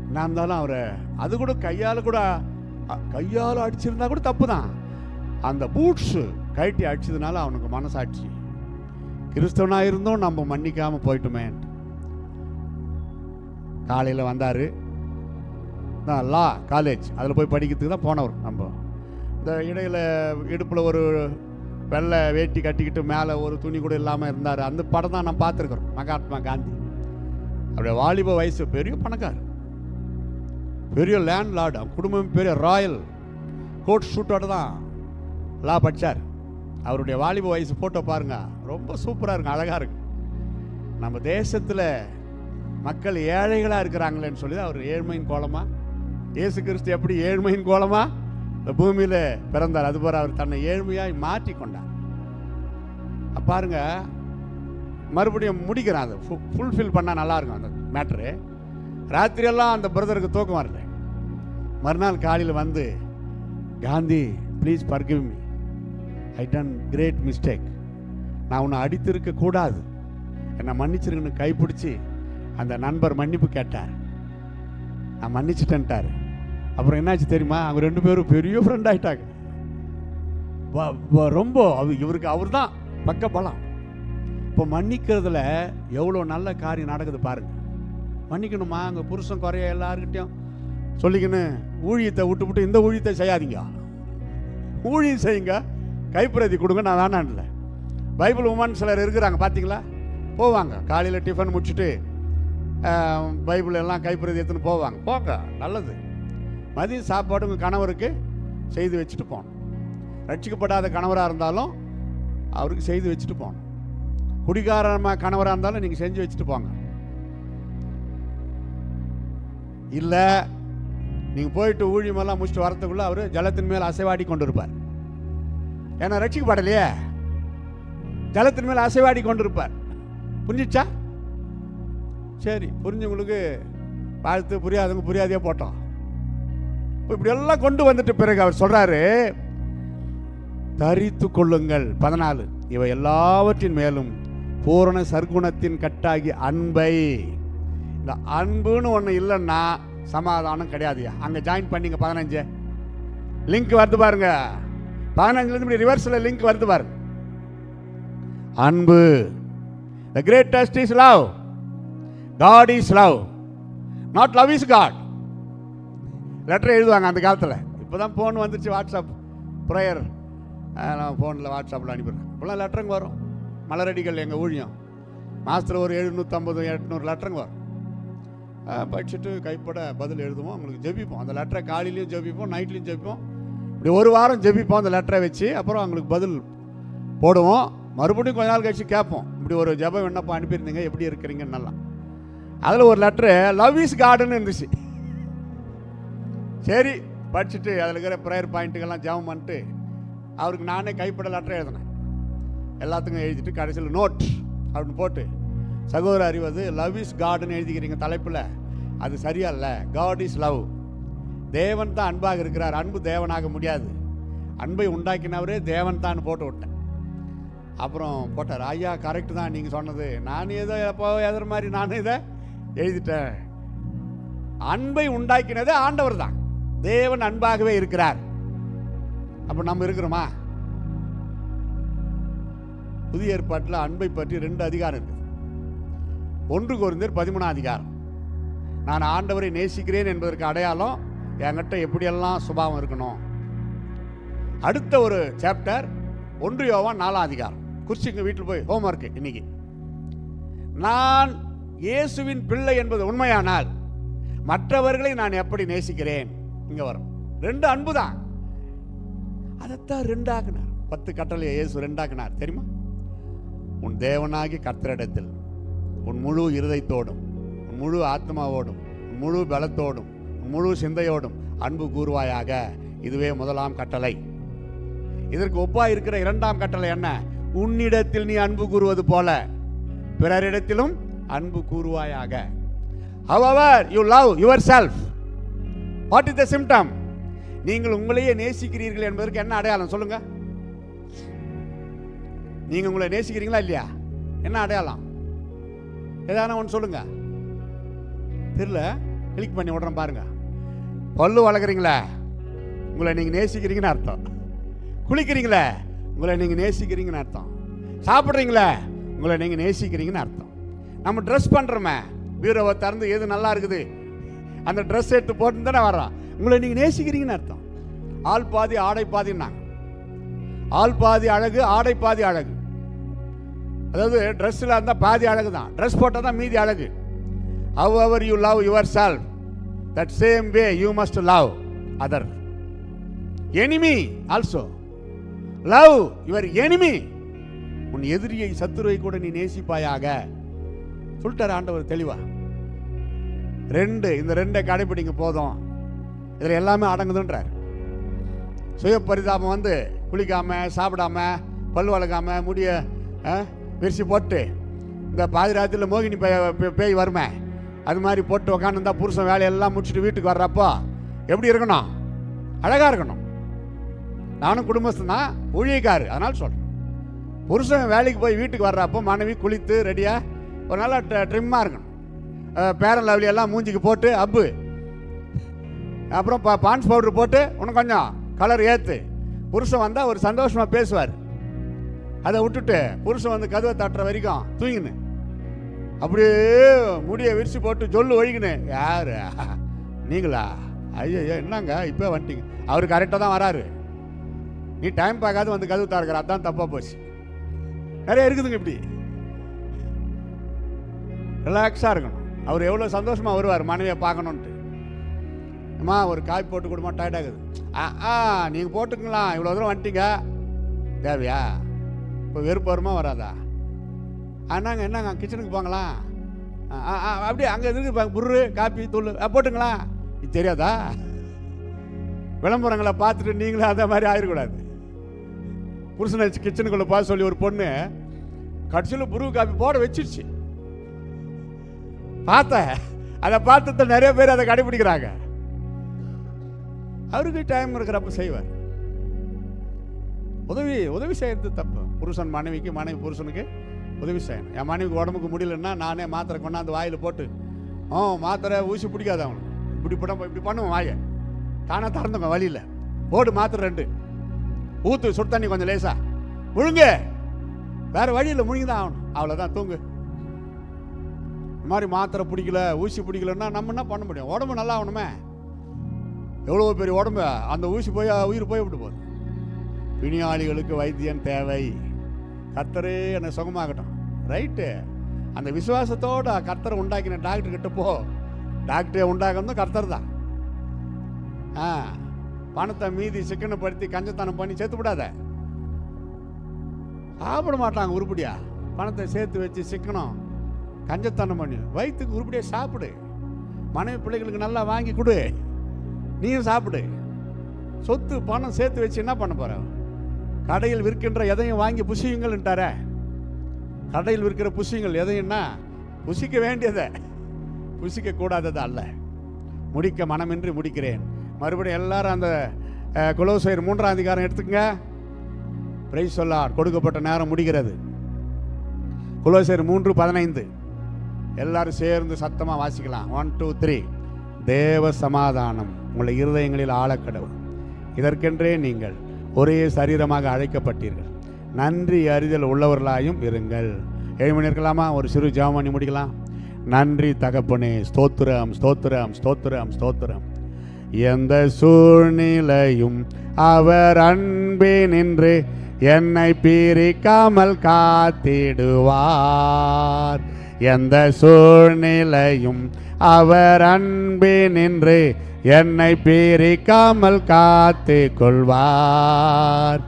என்ன இருந்தாலும் அவரை அது கூட கையால் அடிச்சிருந்தா கூட தப்பு தான். அந்த பூட்ஸு கழட்டி அடிச்சதுனால அவனுக்கு மனசாட்சி, கிறிஸ்தவனாக இருந்தும் நம்ம மன்னிக்காமல் போயிட்டுமே. காலையில் வந்தார், லா காலேஜ் அதில் போய் படிக்கிறதுக்கு தான் போனவர். நம்ம இந்த இடையில் இடுப்பில் ஒரு வெள்ளை வேட்டி கட்டிக்கிட்டு மேலே ஒரு துணி கூட இல்லாமல் இருந்தார். அந்த படம் தான் நம்ம பார்த்துருக்குறோம். மகாத்மா காந்தி அவருடைய வாலிப வயசு, பெரிய பணக்கார், பெரிய லேண்ட் லார்டு, குடும்பம் பெரிய ராயல் கோட் ஷூட்டோடு தான் லா படித்தார். அவருடைய வாலிப வயசு ஃபோட்டோ பாருங்க, ரொம்ப சூப்பராக இருக்கு, அழகாக இருக்கு. நம்ம தேசத்தில் மக்கள் ஏழைகளாக இருக்கிறாங்களேன்னு சொல்லி அவர் ஏழ்மையின் கோலமாக, இயேசு கிறிஸ்து எப்படி ஏழ்மையின் கோலமாக இந்த பூமியில் பிறந்தார், அதுபோல் அவர் தன்னை ஏழ்மையாய் மாற்றி கொண்டார். பாருங்க, மறுபடியும் முடிக்கிறான். அது ஃபுல்ஃபில் பண்ணால் நல்லாயிருக்கும் அந்த மேட்ரு. ராத்திரியெல்லாம் அந்த பிரதருக்கு தூக்கம் வரல. மறுநாள் காலையில் வந்து, Gandhi please forgive me, I done great mistake, நான் உன்னை அடித்திருக்க கூடாது, என்னை மன்னிச்சிருங்கன்னு கைப்பிடிச்சி அந்த நண்பர் மன்னிப்பு கேட்டார். நான் மன்னிச்சிட்டேன்ட்டார். அப்புறம் என்னாச்சு தெரியுமா, அவங்க ரெண்டு பேரும் பெரிய ஃப்ரெண்ட் ஆகிட்டாங்க. ரொம்ப இவருக்கு அவர் தான் பக்க பலம். இப்போ மன்னிக்கிறதுல எவ்வளோ நல்ல காரியம் நடக்குது பாருங்க. மன்னிக்கணுமா, அங்கே புருஷன் குறைய எல்லாருக்கிட்டையும் சொல்லிக்கின்னு ஊழியத்தை விட்டு இந்த ஊழியத்தை செய்யாதீங்க, ஊழியம் செய்யுங்க, கைப்பிரதி கொடுங்க, நான் வேணான் இல்லை. பைபிள் உமன் சிலர் இருக்கிறாங்க பார்த்தீங்களா, போவாங்க காலையில் டிஃபன் முடிச்சுட்டு பைபிள் எல்லாம் கைப்பிரதி எடுத்துன்னு போவாங்க. போங்க, நல்லது. மதியம் சாப்பாடு உங்கள் கணவருக்கு செய்து வச்சுட்டு போகணும். ரட்சிக்கப்படாத கணவராக இருந்தாலும் அவருக்கு செய்து வச்சுட்டு போகணும். குடிகாரமாக கணவராக இருந்தாலும் நீங்கள் செஞ்சு வச்சுட்டு போங்க. இல்லை நீங்கள் போயிட்டு ஊழியமெல்லாம் முடிச்சுட்டு வரத்துக்குள்ளே அவர் ஜலத்தின் மேல் அசைவாடி கொண்டு இருப்பார். ஏன்னா ரட்சிக்கப்படலையே, ஜலத்தின் மேல் அசைவாடி கொண்டு இருப்பார். புரிஞ்சிச்சா? சரி, புரிஞ்சவங்களுக்கு வாழ்த்து, புரியாதவங்க புரியாதையே போட்டோம். இப்படி எல்லாம் கொண்டு வந்துட்டு பிறகு அவர் சொல்றாரு, தரித்து கொள்ளுங்கள். 14, இவை எல்லாவற்றின் மேலும் பூரண சர்க்குணத்தின் கட்டாகி அன்பை. இந்த அன்புன்னு ஒன்று இல்லைன்னா சமாதானம் கிடையாதுயா. அங்கே ஜாயின் பண்ணிங்க. 15 லிங்க் வருது பாருங்க. 15 இப்படி ரிவர்ஸில் லிங்க் வருது பாருங்க. அன்பு. The greatest is love. God is love. Not love is God. Letter எழுதுவாங்க அந்த காலத்தில். இப்போ தான் ஃபோன் வந்துருச்சு, வாட்ஸ்அப் ப்ரேயர், நான் ஃபோனில் வாட்ஸ்அப்பில் அனுப்பிடுறேன். இப்போலாம் லெட்டருங்க வரும். மலரடிகள் எங்கள் ஊழியம் மாதத்தில் ஒரு 750 800 லெட்டருங்க வரும். படிச்சுட்டு கைப்பட பதில் எழுதுவோம், உங்களுக்கு ஜெபிப்போம். அந்த லெட்டரை காலையிலையும் ஜெபிப்போம், நைட்லையும் ஜெபிப்போம். இப்படி ஒரு வாரம் ஜெபிப்போம் அந்த லெட்டரை வச்சு. அப்புறம் அவங்களுக்கு பதில் போடுவோம். மறுபடியும் கொஞ்ச நாள் கழிச்சு கேட்போம், இப்படி ஒரு ஜெப விண்ணப்பம் அனுப்பியிருந்தீங்க, எப்படி இருக்கிறீங்கன்னு. நல்லா அதில் ஒரு லெட்ரு லவ் இஸ் காடுன்னு இருந்துச்சு. சரி, படிச்சுட்டு அதில் இருக்கிற ப்ரேயர் பாயிண்ட்டுக்கெல்லாம் ஜெபம் பண்ணிட்டு அவருக்கு நானே கைப்பட லெட்டர் எழுதினேன். எல்லாத்துக்கும் எழுதிட்டு கடைசியில் நோட் அப்படின்னு போட்டு, சகோதரர் அறிவது லவ் இஸ் காடுன்னு எழுதிக்கிறீங்க தலைப்பில், அது சரியா இல்லை. God is love. தேவன் தான் அன்பாக இருக்கிறார். அன்பு தேவனாக முடியாது. அன்பை உண்டாக்கினவரே தேவன் தான் போட்டு விட்டேன். அப்புறம் போட்டார். ஐயா கரெக்டு தான் நீங்கள் சொன்னது, நான் ஏதோ எப்போ எதிர மாதிரி நான் இதை எழுதிட்டேன். அன்பை உண்டாக்கினதே ஆண்டவர் தான். தேவன் அன்பாகவே இருக்கிறார். அப்போ நம்ம இருக்கிறோமா? புதிய ஏற்பாட்டில் அன்பை பற்றி 2 அதிகாரம் இருக்குது. 1 கொரிந்தியர் 13 அதிகாரம். நான் ஆண்டவரை நேசிக்கிறேன் என்பதற்கு அடையாளம் என்கிட்ட எப்படியெல்லாம் சுபாவம் இருக்கணும். அடுத்த ஒரு சாப்டர் 1 யோவான் 4 அதிகாரம். குறிச்சிங்க, வீட்டில் போய் ஹோம்ஒர்க்கு. இன்னைக்கு நான் இயேசுவின் பிள்ளை என்பது உண்மையானால் மற்றவர்களை நான் எப்படி நேசிக்கிறேன். இங்க வரும் 2 அன்பு தான். அதைத்தான் 2 ஆக்கினார். 10 கட்டளையை இயேசு 2 ஆக்கினார் தெரியுமா? உன் தேவனாகி கர்த்தரிடத்தில் உன் முழு இருதயத்தோடும், உன் முழு ஆத்மாவோடும், உன் முழு பலத்தோடும், உன் முழு சிந்தையோடும் அன்பு கூறுவாயாக. இதுவே முதலாம் கட்டளை. இதற்கு ஒப்பா இருக்கிற 2ஆம் கட்டளை என்ன? உன்னிடத்தில் நீ அன்பு கூறுவது போல பிறரிடத்திலும் அன்பு கூறுவாயாக. However you love yourself, what is the symptom? நீங்கள் உங்களையே நேசிக்கிறீர்கள் என்பதற்கு என்ன அடையாளம் சொல்லுங்க? நீங்க உங்களை நேசிக்கிறீங்களா இல்லையா? என்ன அடையாளம்? ஏதான ஒன்று சொல்லுங்க. தெரியல, கிளிக் பண்ணி விடுறேன் பாருங்க. பல்லு வளர்க்குறீங்களா? உங்களை நீங்க நேசிக்கிறீங்கன்னு அர்த்தம். குளிக்கிறீங்களே, உங்களை நீங்க நேசிக்கிறீங்கன்னு அர்த்தம். சாப்பிட்றீங்களே, உங்களை நீங்க நேசிக்கிறீங்கன்னு அர்த்தம். நம்ம ட்ரெஸ் பண்றோமே, பீரோவை திறந்து எது நல்லா இருக்குது அந்த ட்ரெஸ் எடுத்து போட்டு தானே வர்றோம். உங்களை நீங்க நேசிக்கிறீங்கன்னு அர்த்தம். ஆள் பாதி ஆடை பாதின்னா, ஆள் பாதி அழகு ஆடை பாதி அழகு. அதாவது ட்ரெஸ்ஸில் இருந்தால் பாதி அழகு தான், ட்ரெஸ் போட்டால் தான் மீதி அழகு. However you love yourself, that same way you must love other. Enemy also. Love your enemy. உன் எதிரியை சத்துருவை கூட நீ நேசிப்பாயாக சொல்லிட்டார் ஆண்டவர் தெளிவா. 2 இந்த 2 கடைபிடிங்க போதும், இதில் எல்லாமே அடங்குதுன்றார். சுய பரிதாபம் வந்து குளிக்காம சாப்பிடாம பல் வளர்க்காம முடிய விரிசி போட்டு இந்த பாதிராத்திரியில் மோகினி பேய் வருமே அது மாதிரி போட்டு உக்காந்துருந்தா புருஷன் வேலையெல்லாம் முடிச்சுட்டு வீட்டுக்கு வர்றப்போ எப்படி இருக்கணும்? அழகாக இருக்கணும். நானும் குடும்பஸ்தான் தான், ஊழியக்காரு, அதனால சொல்கிறேன். புருஷன் வேலைக்கு போய் வீட்டுக்கு வர்றப்போ மனைவி குளித்து ரெடியாக ஒரு நாள் ட்ரிம்மாக இருக்கணும். பேரன் லவ்லி எல்லாம் மூஞ்சிக்கு போட்டு அப்பு, அப்புறம் பான்ஸ் பவுடர் போட்டு இன்னும் கொஞ்சம் கலர் ஏற்று புருஷன் வந்தால் ஒரு சந்தோஷமாக பேசுவார். அதை விட்டுட்டு புருஷன் வந்து கதவை தட்டுற வரைக்கும் தூங்கினு அப்படியே முடியை விரிச்சு போட்டு சொல்லு ஒழிக்கினு. யார் நீங்களா? ஐயோ என்னங்க இப்போ வந்துட்டீங்க. அவர் கரெக்டாக தான் வராரு, நீ டைம் பார்க்காது வந்து கதவு தாருக்கிற, அதான் தப்பாக போச்சு. நிறைய இருக்குதுங்க இப்படி. ரிலாக்ஸாக இருக்கணும். அவர் எவ்வளோ சந்தோஷமாக வருவார் மனைவியை பார்க்கணுன்ட்டு. அம்மா ஒரு காய் போட்டு கொடுமா, டயர்ட் ஆகுது. நீங்கள் போட்டுங்களா, இவ்வளோ தூரம் வந்துட்டீங்க, தேவையா? இப்போ வெறுப்பு வருமா வராதா? ஆனாங்க என்னங்க கிச்சனுக்கு போங்களா, அப்படியே அங்கே இருக்கு புரு காப்பி தூள் போட்டுங்களா, இது தெரியாதா? விளம்பரங்களை பார்த்துட்டு நீங்களும் அதே மாதிரி ஆயிடக்கூடாது. புருஷனை கிச்சனுக்குள்ளே பார்த்து சொல்லி ஒரு பொண்ணு கடைசியில் புரு காப்பி போட வச்சிருச்சு. பார்த்தேன், அதை பார்த்து நிறைய பேர் அதை கடைபிடிக்கிறாங்க. அவருக்கு டைம் இருக்கிறப்ப செய்வார். உதவி செய்யறது தப்பு. புருஷன் மனைவிக்கு, மனைவி புருஷனுக்கு உதவி செய்யணும். என் மனைவிக்கு உடம்புக்கு முடியலன்னா நானே மாத்திரை கொண்டாந்து வாயில் போட்டு, மாத்திரை ஊசி பிடிக்காது அவனுக்கு, இப்படி இப்படி பண்ணுவோம் வாயை தானே திறந்துங்க வழியில் போடு மாத்திரை 2 ஊற்று சுடு தண்ணி கொஞ்சம் லேசா முழுங்க, வேற வழியில் முழுங்கிதான் ஆகணும், அவ்வளோதான் தூங்கு. இந்த மாதிரி மாத்திரை பிடிக்கல ஊசி பிடிக்கலன்னா நம்ம என்ன பண்ண முடியும்? உடம்பு நல்லா ஆகணுமே. எவ்வளோ பெரிய உடம்பு, அந்த ஊசி போய் உயிர் போய் விட்டு போகுது. பிணியாளிகளுக்கு வைத்தியன் தேவை, கர்த்தரே என்னை சுகமாகட்டும். ரைட்டு, அந்த விசுவாசத்தோட கர்த்தரை உண்டாக்கின டாக்டர் கிட்ட போ. டாக்டரே உண்டாக்குறதும் கர்த்தர் தான். பணத்தை மீதி சிக்கனப்படுத்தி கஞ்சத்தனம் பண்ணி சேர்த்து விடாத. சாப்பிட மாட்டாங்க உருப்படியா. பணத்தை சேர்த்து வச்சு சிக்கனம் கஞ்சத்தனம் பண்ணி வயிற்றுக்கு உருப்படியாக சாப்பிடு. மனைவி பிள்ளைகளுக்கு நல்லா வாங்கி கொடு, நீயும் சாப்பிடு. சொத்து பணம் சேர்த்து வச்சு என்ன பண்ண போற? கடையில் விற்கின்ற எதையும் வாங்கி புசியுங்கள்ன்றார. கடையில் விற்கிற புசியுங்கள் எதையும்னா புசிக்க வேண்டியதை புசிக்க கூடாதது அல்ல, முடிக்க மனமின்றி முடிக்கிறேன். மறுபடியும் எல்லாரும் அந்த கொலோசையர் 3ஆம் அதிகாரம் எடுத்துக்கங்க. பிரைஸ் சொல்லார். கொடுக்கப்பட்ட நேரம் முடிகிறது. கொலோசையர் 3:15 எல்லாரும் சேர்ந்து சத்தமாக வாசிக்கலாம். 1 2 3. தேவ சமாதானம் உங்களை இருதயங்களில் ஆழக்கடவுள். இதற்கென்றே நீங்கள் ஒரே சரீரமாக அழைக்கப்பட்டீர்கள். நன்றி அறிதல் உள்ளவர்களாயும் இருங்கள். 7 மணி இருக்கலாமா? ஒரு சிறு ஜெபம் பண்ணி முடிக்கலாம். நன்றி தகப்பனே, ஸ்தோத்திரம் ஸ்தோத்திரம் ஸ்தோத்திரம் ஸ்தோத்திரம். எந்த சூழ்நிலையும் அவர் அன்பே நின்று என்னை பிரிக்காமல் காத்திடுவார். எந்த சூழ்நிலையும் அவர் அன்பே நின்று என்னை பிரிக்காமல் காத்து கொள்வார்.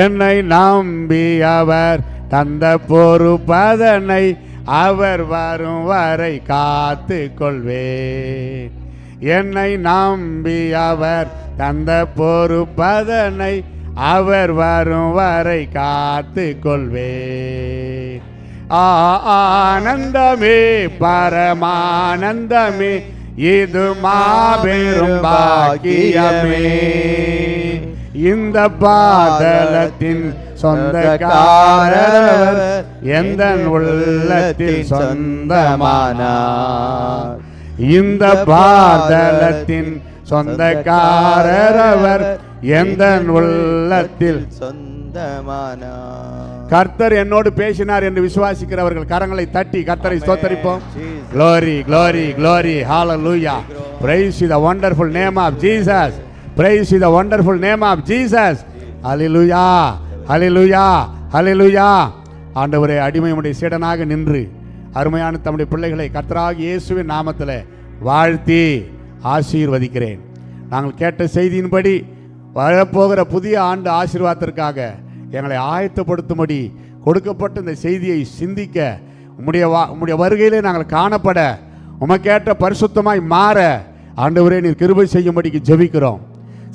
என்னை நம்பி அவர் தந்த பொறுப்பதனை அவர் வரும் வரை காத்து கொள்வேன். என்னை நம்பி அவர் தந்த பொறுப்பதனை அவர் வரும் வரை காத்து கொள்வேன். ஆனந்தமே பரமானந்தமே, இது மாபெரும் பாக்கியமே. இந்த பாதலத்தின் சொந்தக்காரர் எந்த உள்ளத்தில் சொந்தமானார். இந்த பாதலத்தின் சொந்தக்காரர் அவர் எந்த உள்ளத்தில் சொந்தமானார். கர்த்தர் என்னோடு பேசினார் என்று விசுவாசிக்கிறவர்கள் கரங்களை தட்டி கர்த்தரை ஸ்தோத்தரிப்போம். Glory, glory, glory, hallelujah. Praise the wonderful name of Jesus. Praise the wonderful name of Jesus. Hallelujah, hallelujah, hallelujah. ஆண்டவரே, அடிமையுடைய சீடனாக நின்று அருமையான தம்முடைய பிள்ளைகளை கர்த்தராகிய இயேசுவின் நாமத்தில் வாழ்த்தி ஆசீர்வதிக்கிறேன். நாங்கள் கேட்ட செய்தியின்படி வரப்போகிற புதிய ஆண்டு ஆசீர்வாதத்திற்காக எங்களை ஆயத்தப்படுத்தும்படி கொடுக்கப்பட்ட இந்த செய்தியை சிந்திக்க உம்முடைய வருகையிலே நாங்கள் காணப்பட உமக்கேற்ற பரிசுத்தமாய் மாற ஆண்டவரே நீர் கிருபை செய்யும்படிக்கு ஜெபிக்கிறோம்.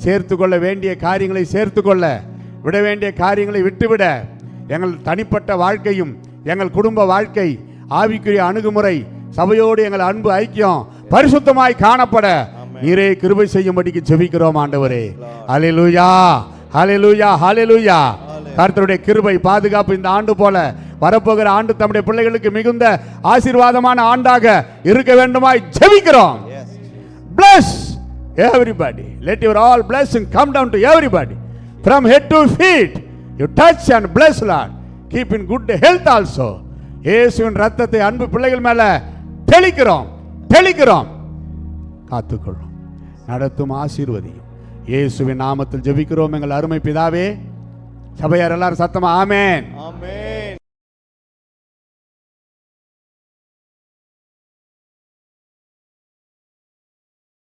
சேர்த்து கொள்ள வேண்டிய காரியங்களை சேர்த்து கொள்ள, விட வேண்டிய காரியங்களை விட்டுவிட, எங்கள் தனிப்பட்ட வாழ்க்கையும் எங்கள் குடும்ப வாழ்க்கை, ஆவிக்குரிய அணுகுமுறை, சபையோடு எங்கள் அன்பு ஐக்கியம் பரிசுத்தமாய் காணப்பட நீரே கிருபை செய்யும்படிக்கு ஜெபிக்கிறோம் ஆண்டவரே. ஹல்லேலூயா, ஹல்லேலூயா, ஹல்லேலூயா. கர்த்தருடைய கிருபை பாதுகாப்பு இந்த ஆண்டு போல வரப்போகிற ஆண்டு தம்முடைய பிள்ளைகளுக்கு மிகுந்த ஆசீர்வாதமான ஆண்டாக இருக்க வேண்டுமாய் ஜெபிக்கிறோம். Bless everybody. Let your all blessing come down to everybody from head to feet. You touch and bless, Lord. Keep in good health also. இயேசுவின் ரத்தத்தை அன்பு பிள்ளைகள் மேல தெளிக்கிறோம், தெளிக்கிறோம். காத்துக்கொள்ளும், நடத்தும், ஆசீர்வதியும். இயேசுவின் நாமத்தில் ஜெபிக்கிறோம் எங்கள் அருமை பிதாவே. சபையார் எல்லாரும் சத்தமா ஆமென், ஆமென்.